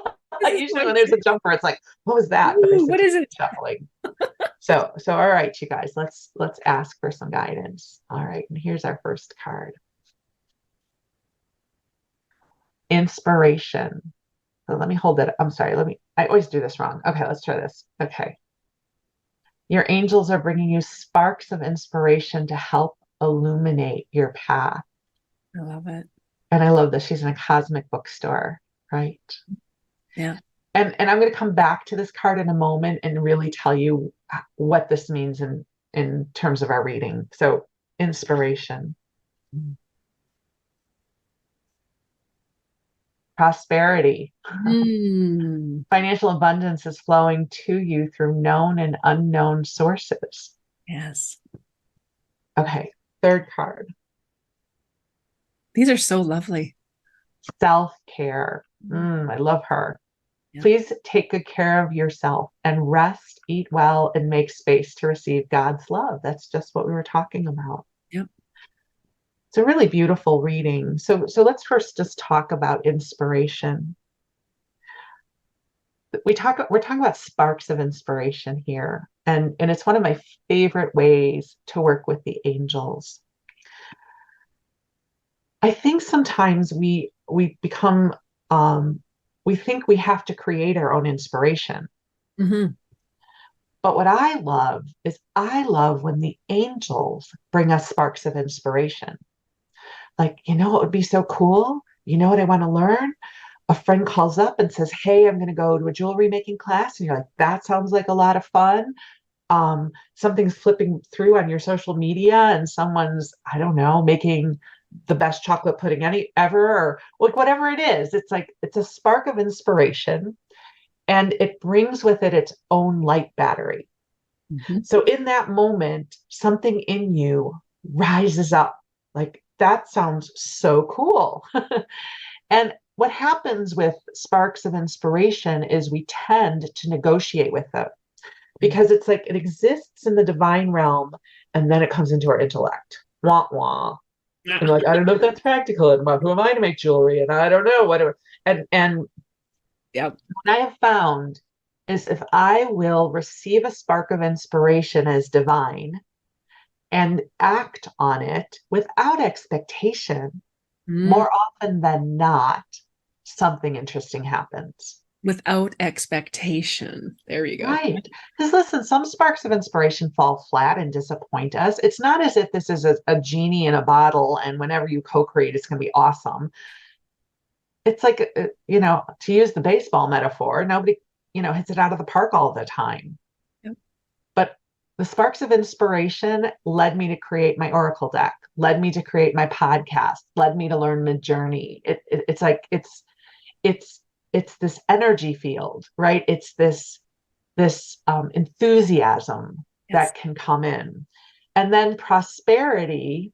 so Usually when there's a jumper, it's like, what was that? But they Ooh, said what to is keep it? shuffling. So all right, you guys, let's ask for some guidance. All right, and here's our first card. Inspiration. So let me hold it. I'm sorry. I always do this wrong. Okay, let's try this. Okay. Your angels are bringing you sparks of inspiration to help illuminate your path. I love it. And I love this. She's in a cosmic bookstore, right? Yeah. And I'm going to come back to this card in a moment and really tell you what this means in terms of our reading. So, inspiration, prosperity, Mm, financial abundance is flowing to you through known and unknown sources. yes. Okay, third card, These are so lovely. self-care. I love her. Yeah. Please take good care of yourself and rest, eat well, and make space to receive God's love. That's just what we were talking about. Yep. It's a really beautiful reading. So let's first just talk about inspiration. We're talking about sparks of inspiration here. And it's one of my favorite ways to work with the angels. I think sometimes we become we think we have to create our own inspiration. Hmm. But what I love is I love when the angels bring us sparks of inspiration. Like, what would be so cool? You know what I want to learn? A friend calls up and says, "Hey, I'm going to go to a jewelry making class." And you're like, "That sounds like a lot of fun." Something's flipping through on your social media and someone's, I don't know, making the best chocolate pudding any ever, or like whatever it is. It's like it's a spark of inspiration and it brings with it its own light battery. Hmm. So in that moment, something in you rises up. Like that sounds so cool. And what happens with sparks of inspiration is we tend to negotiate with them because it's like it exists in the divine realm and then it comes into our intellect. Wah wah. And like, I don't know if that's practical. And who am I to make jewelry? And I don't know whatever. And Yep. what I have found, is if I will receive a spark of inspiration as divine and act on it without expectation, Mm, more often than not, something interesting happens. without expectation. There you go. Right. Because listen, some sparks of inspiration fall flat and disappoint us. It's not as if this is a genie in a bottle and whenever you co-create, it's going to be awesome. It's like, to use the baseball metaphor, nobody, hits it out of the park all the time. Yep. But the sparks of inspiration led me to create my Oracle deck, led me to create my podcast, led me to learn Midjourney. It's like, it's this energy field, right? It's this enthusiasm Yes. that can come in. And then prosperity.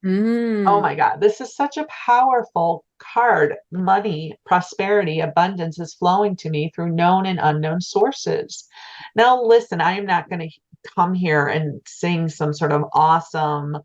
Oh Mm. my God, this is such a powerful card. Money, prosperity, abundance is flowing to me through known and unknown sources. Now, listen, I am not going to come here and sing some sort of awesome,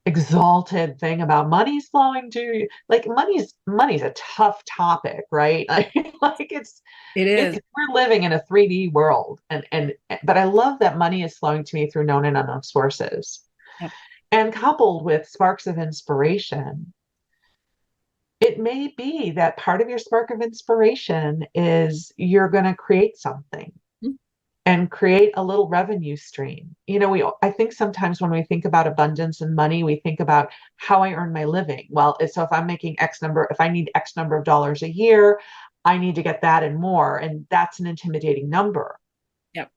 exalted thing about money's flowing to you. Like money's a tough topic, right? Like It is. we're living in a 3D world, and but I love that money is flowing to me through known and unknown sources. Yep. And coupled with sparks of inspiration, it may be that part of your spark of inspiration is you're going to create something Mm. and create a little revenue stream. I think sometimes when we think about abundance and money, we think about how I earn my living. Well, so if I'm making if I need X number of dollars a year, I need to get that and more. And that's an intimidating number. Yep.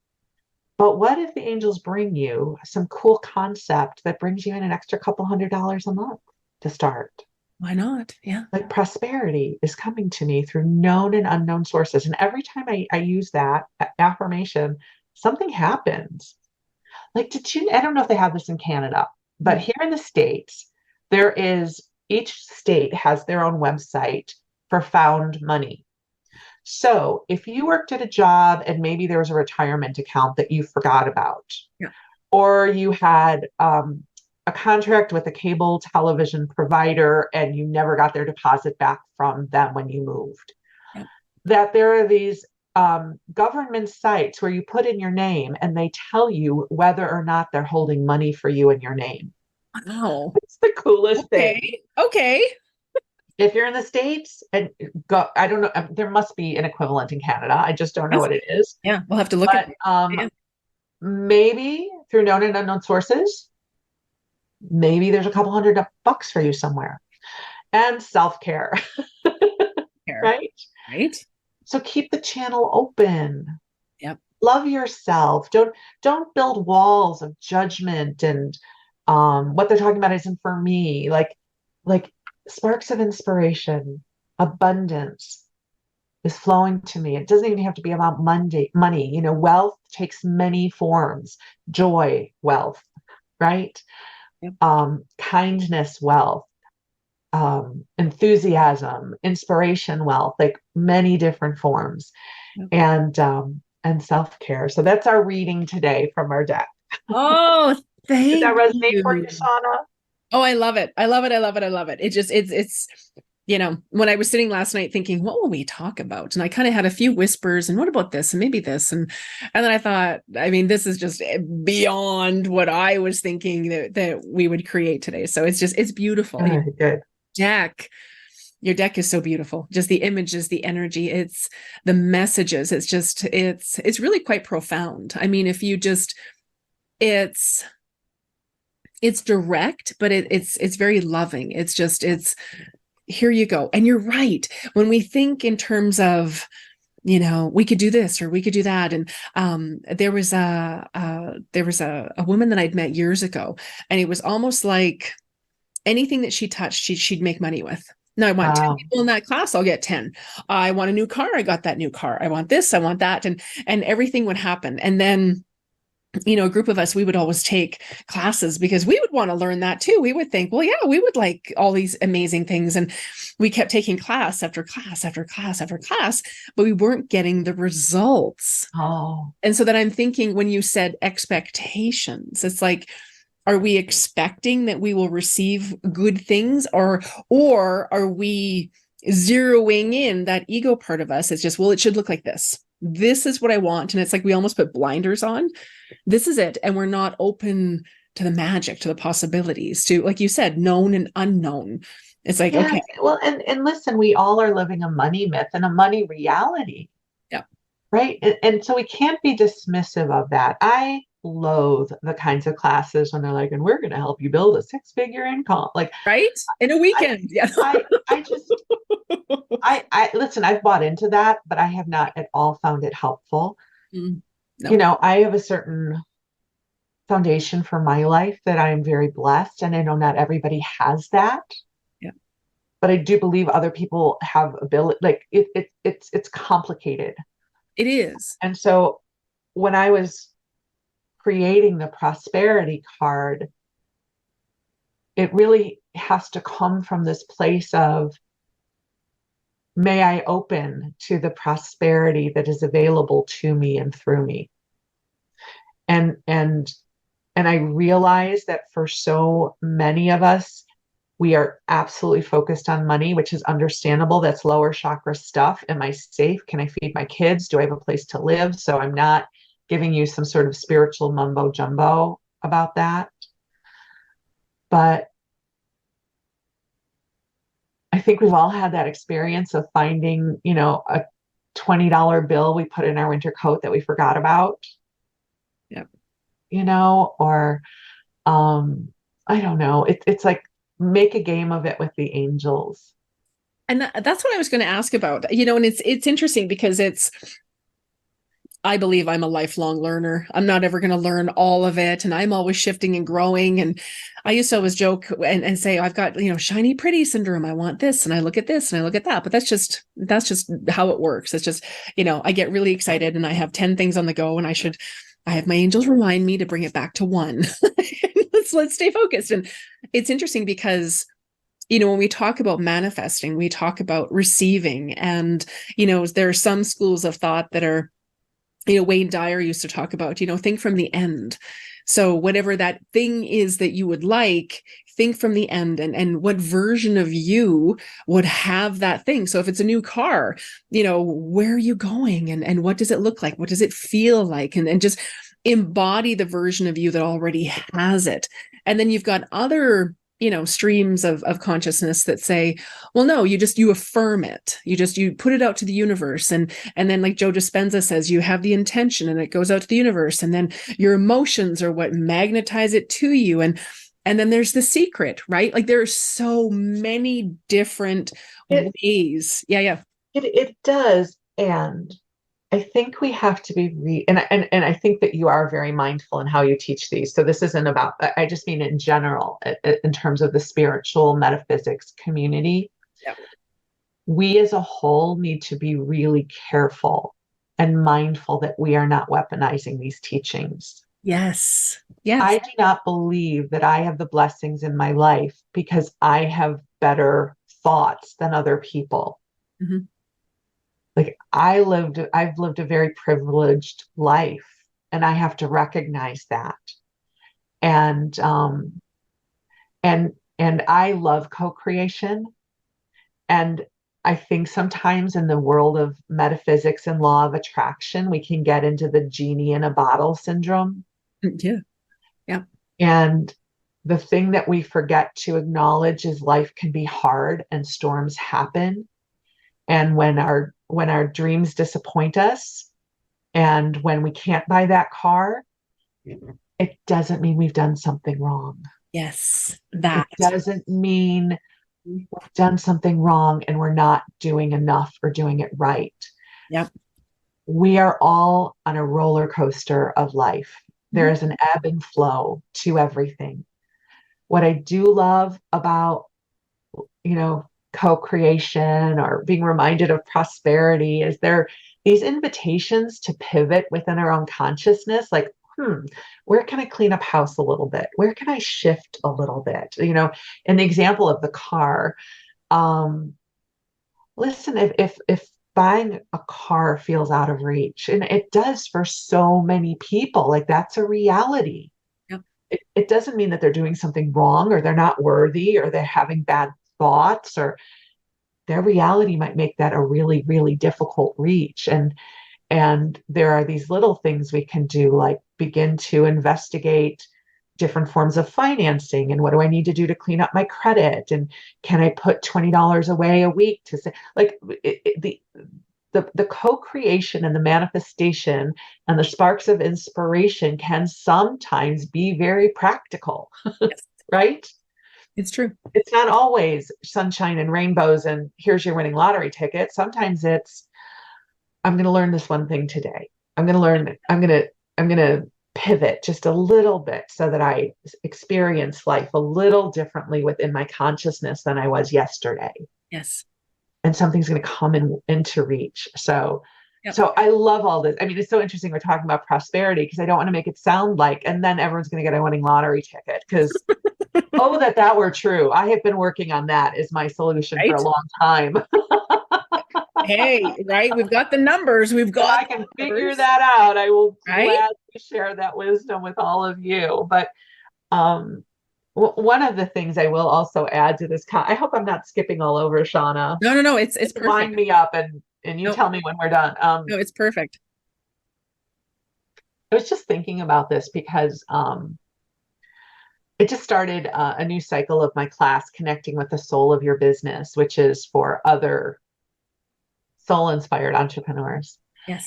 But what if the angels bring you some cool concept that brings you in an extra couple $100 a month to start? Why not? Yeah. Like prosperity is coming to me through known and unknown sources. And every time I use that affirmation, something happens. Like, I don't know if they have this in Canada, but Mm. here in the States, each state has their own website for found money. So if you worked at a job and maybe there was a retirement account that you forgot about, Yeah. or you had a contract with a cable television provider and you never got their deposit back from them when you moved, Yeah. that there are these government sites where you put in your name and they tell you whether or not they're holding money for you in your name. Wow. It's the coolest thing. Okay. Okay. If you're in the States and go, I don't know, there must be an equivalent in Canada. I just don't know Yes. what it is. Yeah. We'll have to look at But it. maybe through known and unknown sources, maybe there's a couple $100 for you somewhere. And self-care, Here. right? Right. So keep the channel open. Yep. Love yourself. Don't build walls of judgment and what they're talking about isn't for me. Like sparks of inspiration, abundance is flowing to me. It doesn't even have to be about money. Wealth takes many forms. Joy, wealth, right? Yep. Kindness, wealth, enthusiasm, inspiration, wealth, like many different forms, Yep. and self-care. So that's our reading today from our deck. Oh, Did that thank resonate for you, you. Shauna? Oh, I love it. I love it. I love it. I love it. It's when I was sitting last night thinking, what will we talk about? And I kind of had a few whispers and what about this and maybe this and then I thought, I mean, this is just beyond what I was thinking that we would create today. So it's beautiful. Good. Your deck is so beautiful. Just the images, the energy, it's the messages. It's really quite profound. I mean, if you just it's direct, but it's very loving. It's here you go. And you're right. When we think in terms of, we could do this or we could do that. And there was a woman that I'd met years ago, and it was almost like anything that she touched, she'd make money with. Now I want 10 people in that class, I'll get 10. I want a new car, I got that new car. I want this, I want that. And everything would happen. And then a group of us, we would always take classes because we would want to learn that too. We would think, well, yeah, we would like all these amazing things. And we kept taking class after class after class after class, but we weren't getting the results. Oh. And so then I'm thinking, when you said expectations, it's like, are we expecting that we will receive good things, or are we zeroing in that ego part of us. It's just, well, it should look like this. This is what I want. And it's like we almost put blinders on. This is it. And we're not open to the magic, to the possibilities, to, like you said, known and unknown. It's like, Yes. okay. Well, and listen, we all are living a money myth and a money reality. Yeah. Right. And so we can't be dismissive of that. I loathe the kinds of classes when they're like, and we're going to help you build a six-figure income. Like, Right. In a I, weekend. Yeah. I just, I listen, I've bought into that, but I have not at all found it helpful. No. I have a certain foundation for my life that I am very blessed, and I know not everybody has that. Yeah. But I do believe other people have ability, like it's complicated. It is. And so when I was creating the prosperity card, it really has to come from this place of, may I open to the prosperity that is available to me and through me. And I realize that for so many of us, we are absolutely focused on money, which is understandable. That's lower chakra stuff. Am I safe? Can I feed my kids? Do I have a place to live? So I'm not giving you some sort of spiritual mumbo jumbo about that. But I think we've all had that experience of finding, a $20 bill we put in our winter coat that we forgot about. Yep. Or I don't know. It's like, make a game of it with the angels. And that's what I was going to ask about, and it's interesting because I believe I'm a lifelong learner. I'm not ever going to learn all of it. And I'm always shifting and growing. And I used to always joke and say, I've got, shiny pretty syndrome. I want this. And I look at this and I look at that. But that's just how it works. It's just, I get really excited and I have 10 things on the go, and I have my angels remind me to bring it back to one. let's stay focused. And it's interesting because, when we talk about manifesting, we talk about receiving. And, there are some schools of thought that are, Wayne Dyer used to talk about, think from the end. So whatever that thing is that you would like, think from the end, and what version of you would have that thing. So if it's a new car, where are you going, and what does it look like? What does it feel like? And just embody the version of you that already has it. And then you've got other streams of consciousness that say, well, no, you affirm it. You put it out to the universe. And then, like Joe Dispenza says, you have the intention and it goes out to the universe. And then your emotions are what magnetize it to you. And then there's the secret, right? Like there are so many different ways. Yeah. It does. And I think we have to be and I think that you are very mindful in how you teach these. So this isn't about, I just mean in general, in terms of the spiritual metaphysics community. Yeah. We as a whole need to be really careful and mindful that we are not weaponizing these teachings. Yes. I do not believe that I have the blessings in my life because I have better thoughts than other people. Mm-hmm. Like I've lived a very privileged life, and I have to recognize that. And I love co-creation. And I think sometimes in the world of metaphysics and law of attraction, we can get into the genie in a bottle syndrome. Yeah. Yeah. And the thing that we forget to acknowledge is life can be hard and storms happen. And when our dreams disappoint us, and when we can't buy that car, it doesn't mean we've done something wrong. Yes. That it doesn't mean we've done something wrong and we're not doing enough or doing it right. Yep. We are all on a roller coaster of life. There is an ebb and flow to everything. What I do love about, co-creation or being reminded of prosperity is there these invitations to pivot within our own consciousness, like, where can I clean up house a little bit? Where can I shift a little bit? In the example of the car, listen, if buying a car feels out of reach, and it does for so many people, like that's a reality. Yep. It doesn't mean that they're doing something wrong or they're not worthy or they're having bad thoughts, or their reality might make that a really, really difficult reach. And there are these little things we can do, like begin to investigate different forms of financing, and what do I need to do to clean up my credit, and can I put $20 away a week to say, like, the co-creation and the manifestation and the sparks of inspiration can sometimes be very practical. Yes. Right? It's true. It's not always sunshine and rainbows and here's your winning lottery ticket. Sometimes it's, I'm going to learn this one thing today. I'm going to pivot just a little bit so that I experience life a little differently within my consciousness than I was yesterday. Yes. And something's going to come into reach. So, Yep. So I love all this. I mean, it's so interesting. We're talking about prosperity because I don't want to make it sound like, and then everyone's going to get a winning lottery ticket because, oh, that were true. I have been working on that as my solution for a long time. Hey, right. We've got the numbers. We've got. If I can figure that out, I will gladly share that wisdom with all of you. But one of the things I will also add to this, I hope I'm not skipping all over, Shauna. No. It's perfect. Wind me up and you tell me when we're done. No, it's perfect. I was just thinking about this because it just started a new cycle of my class, Connecting with the Soul of Your Business, which is for other soul-inspired entrepreneurs. Yes.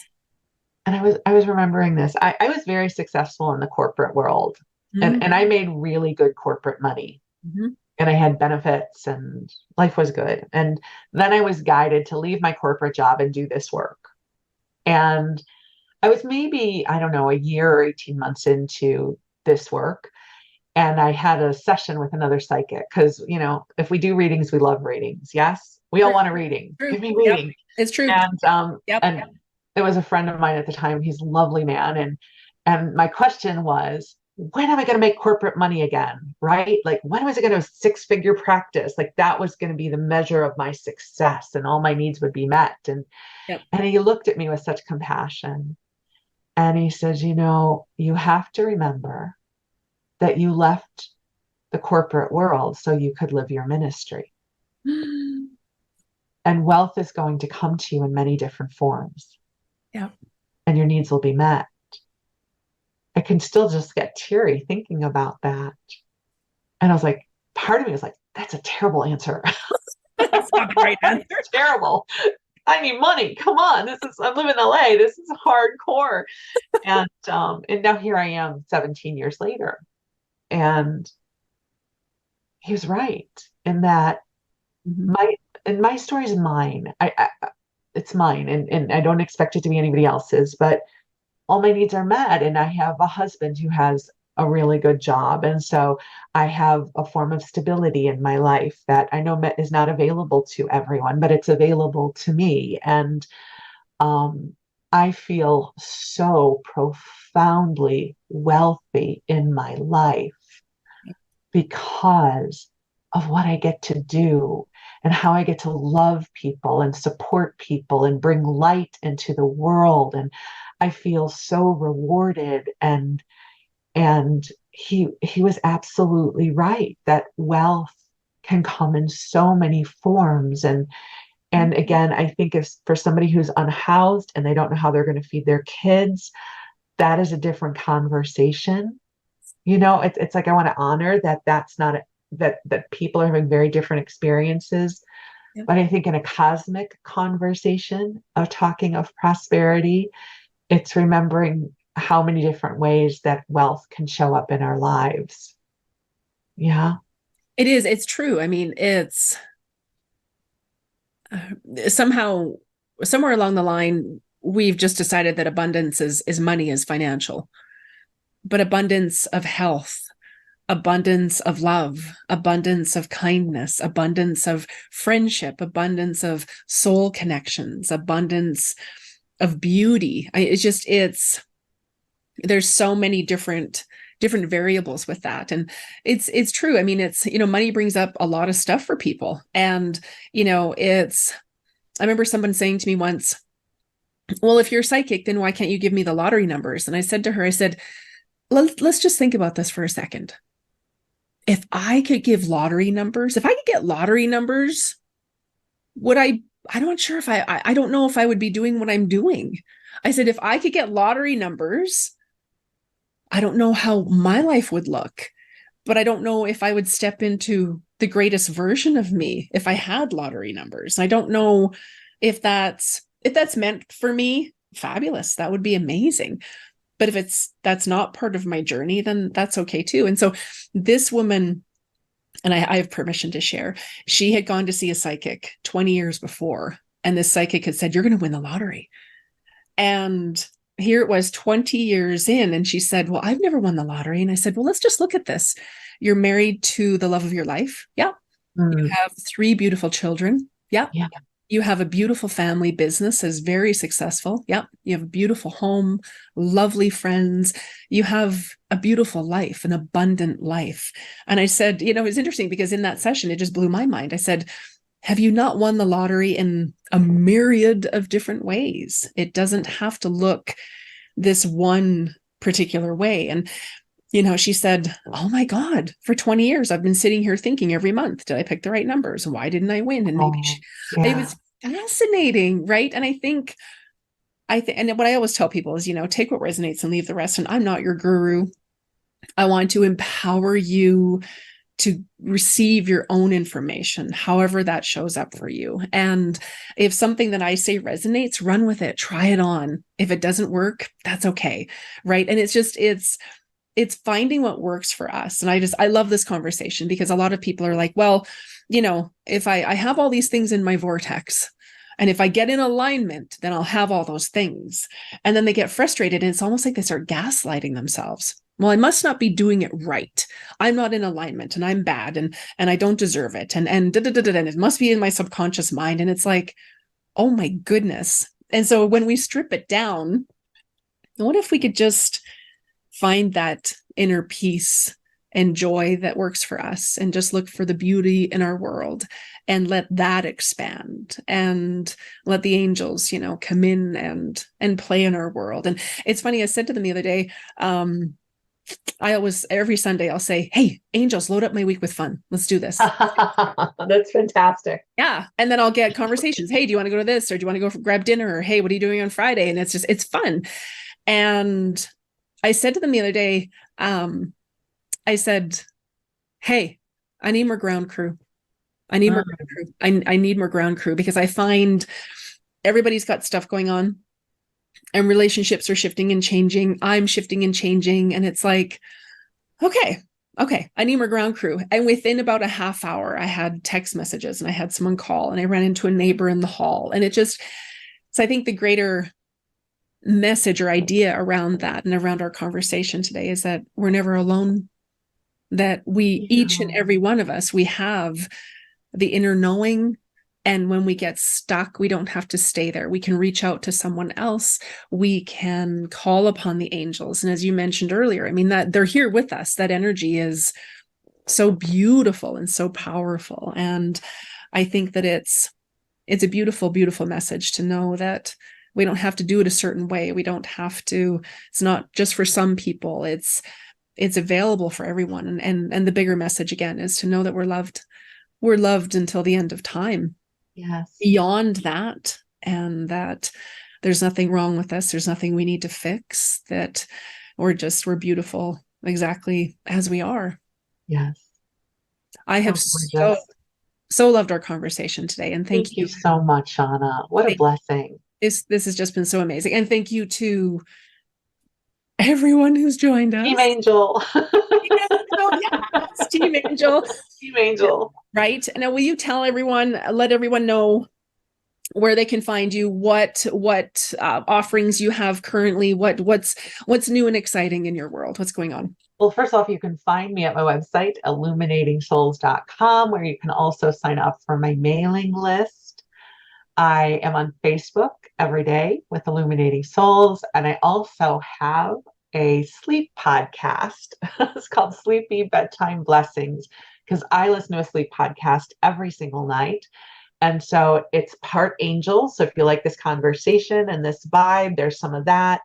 And I was remembering this. I was very successful in the corporate world, and I made really good corporate money. And I had benefits and life was good. And then I was guided to leave my corporate job and do this work. And I was maybe, I don't know, a year or 18 months into this work. And I had a session with another psychic because, you know, if we do readings, we love readings. Yes. We all want a reading. True. Give me a reading. Yep. It's true. And, and it was a friend of mine at the time. He's a lovely man. And my question was, when am I going to make corporate money again? Right? Like, when was I going to six-figure practice? Like, that was going to be the measure of my success and all my needs would be met. And he looked at me with such compassion. And he says, you know, you have to remember that you left the corporate world so you could live your ministry. And wealth is going to come to you in many different forms. Yeah. And your needs will be met. I can still just get teary thinking about that. And I was like, part of me was like, that's a terrible answer. That's not the right answer. Terrible. I need money. Come on. I'm living in LA. This is hardcore. And now here I am 17 years later. And he was right in that my story is mine. It's mine and I don't expect it to be anybody else's, but all my needs are met. And I have a husband who has a really good job. And so I have a form of stability in my life that I know is not available to everyone, but it's available to me. And I feel so profoundly wealthy in my life because of what I get to do and how I get to love people and support people and bring light into the world. And I feel so rewarded. And he was absolutely right that wealth can come in so many forms. And again, I think if for somebody who's unhoused and they don't know how they're going to feed their kids, that is a different conversation. You know, it's like I want to honor that that's not that people are having very different experiences. Yep. But I think in a cosmic conversation of talking of prosperity, it's remembering how many different ways that wealth can show up in our lives. Yeah. It is. It's true. I mean, it's somehow, somewhere along the line, we've just decided that abundance is money is financial, but abundance of health, abundance of love, abundance of kindness, abundance of friendship, abundance of soul connections, abundance of beauty. There's so many different variables with that. And it's true. I mean, money brings up a lot of stuff for people. And, I remember someone saying to me once, well, if you're psychic, then why can't you give me the lottery numbers? And I said to her, let's just think about this for a second. If I could give lottery numbers, if I could get lottery numbers, would I'm not sure if I don't know if I would be doing what I'm doing. I said, if I could get lottery numbers, I don't know how my life would look, but I don't know if I would step into the greatest version of me if I had lottery numbers. I don't know if that's meant for me, fabulous. That would be amazing. But if that's not part of my journey, then that's okay too. And so this woman, and I have permission to share, she had gone to see a psychic 20 years before, and this psychic had said, "You're going to win the lottery." And here it was 20 years in, and she said, "Well, I've never won the lottery." And I said, "Well, let's just look at this. You're married to the love of your life. Yeah. You Mm, have three beautiful children. Yeah. yeah. You have a beautiful family. Business is very successful. Yep. You have a beautiful home, lovely friends. You have a beautiful life, an abundant life." And I said, it's interesting because in that session, it just blew my mind. I said, "Have you not won the lottery in a myriad of different ways? It doesn't have to look this one particular way." And she said, "Oh my God, for 20 years, I've been sitting here thinking every month, did I pick the right numbers? Why didn't I win?" And Oh, it yeah. was fascinating, right? And and what I always tell people is, take what resonates and leave the rest. And I'm not your guru. I want to empower you to receive your own information, however that shows up for you. And if something that I say resonates, run with it, try it on. If it doesn't work, that's okay. Right. And it's finding what works for us. And I love this conversation because a lot of people are like, well, if I have all these things in my vortex, and if I get in alignment, then I'll have all those things. And then they get frustrated, and it's almost like they start gaslighting themselves. Well, I must not be doing it right. I'm not in alignment, and I'm bad, and I don't deserve it. And it must be in my subconscious mind. And it's like, oh my goodness. And so when we strip it down, what if we could just find that inner peace and joy that works for us, and just look for the beauty in our world and let that expand, and let the angels, come in and play in our world. And it's funny, I said to them the other day, I always, every Sunday, I'll say, "Hey, angels, load up my week with fun. Let's do this." That's fantastic. Yeah. And then I'll get conversations. "Hey, do you want to go to this? Or do you want to go grab dinner? Or hey, what are you doing on Friday?" And it's fun. And I said to them the other day, I said, "Hey, I need more ground crew. I need more ground crew. I need more ground crew," because I find everybody's got stuff going on, and relationships are shifting and changing. I'm shifting and changing. And it's like, okay, I need more ground crew. And within about a half hour, I had text messages, and I had someone call, and I ran into a neighbor in the hall. And so I think the greater message or idea around that and around our conversation today is that we're never alone, that each and every one of us, we have the inner knowing. And when we get stuck, we don't have to stay there. We can reach out to someone else. We can call upon the angels. And as you mentioned earlier, I mean, that they're here with us. That energy is so beautiful and so powerful. And I think that it's a beautiful, beautiful message to know that we don't have to do it a certain way. We don't have to, it's not just for some people. It's available for everyone. And the bigger message again is to know that we're loved. We're loved until the end of time. Yes. Beyond that, and that there's nothing wrong with us. There's nothing we need to fix, that we're beautiful exactly as we are. Yes. I have so loved our conversation today. And thank you so much, Shauna. What a blessing. This has just been so amazing. And thank you to everyone who's joined us. Team Angel. Yes, Team Angel. Team Angel. Right. Now, will you let everyone know where they can find you, what offerings you have currently, what's new and exciting in your world, what's going on? Well, first off, you can find me at my website, illuminatingsouls.com, where you can also sign up for my mailing list. I am on Facebook every day with Illuminating Souls, and I also have a sleep podcast. It's called Sleepy Bedtime Blessings, because I listen to a sleep podcast every single night. And so it's part angel. So if you like this conversation and this vibe, there's some of that.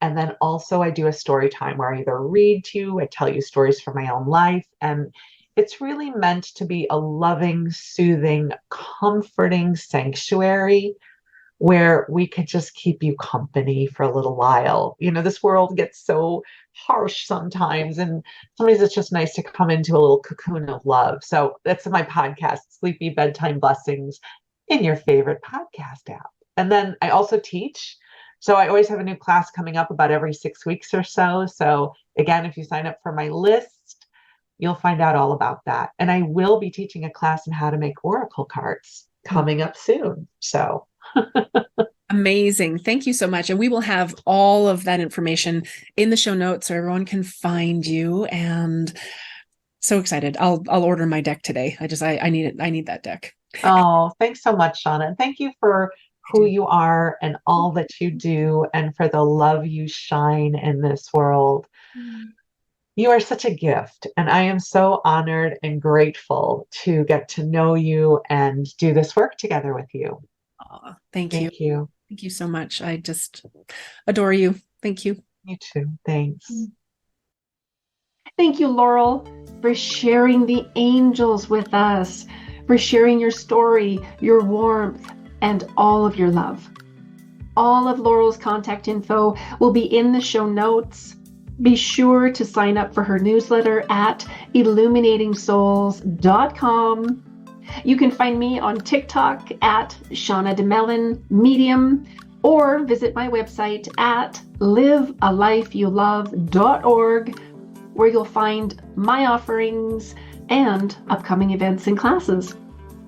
And then also I do a story time where I either read to you, I tell you stories from my own life. And it's really meant to be a loving, soothing, comforting sanctuary where we could just keep you company for a little while. This world gets so harsh sometimes, and sometimes it's just nice to come into a little cocoon of love. So that's my podcast, Sleepy Bedtime Blessings, in your favorite podcast app. And then I also teach. So I always have a new class coming up about every 6 weeks or so. So again, if you sign up for my list, you'll find out all about that. And I will be teaching a class on how to make oracle cards coming up soon. So amazing. Thank you so much. And we will have all of that information in the show notes so everyone can find you. And so excited. I'll order my deck today. I need it. I need that deck. Oh, thanks so much, Shauna. And thank you for who you are and all that you do, and for the love you shine in this world. You are such a gift, and I am so honored and grateful to get to know you and do this work together with you. Oh, thank you. Thank you. Thank you so much. I just adore you. Thank you. You too. Thanks. Thank you, Laurel, for sharing the angels with us, for sharing your story, your warmth, and all of your love. All of Laurel's contact info will be in the show notes. Be sure to sign up for her newsletter at illuminatingsouls.com. You can find me on TikTok at Shauna DeMelon Medium, or visit my website at livealifeyoulove.org, where you'll find my offerings and upcoming events and classes.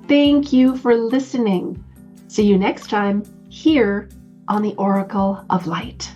Thank you for listening. See you next time here on the Oracle of Light.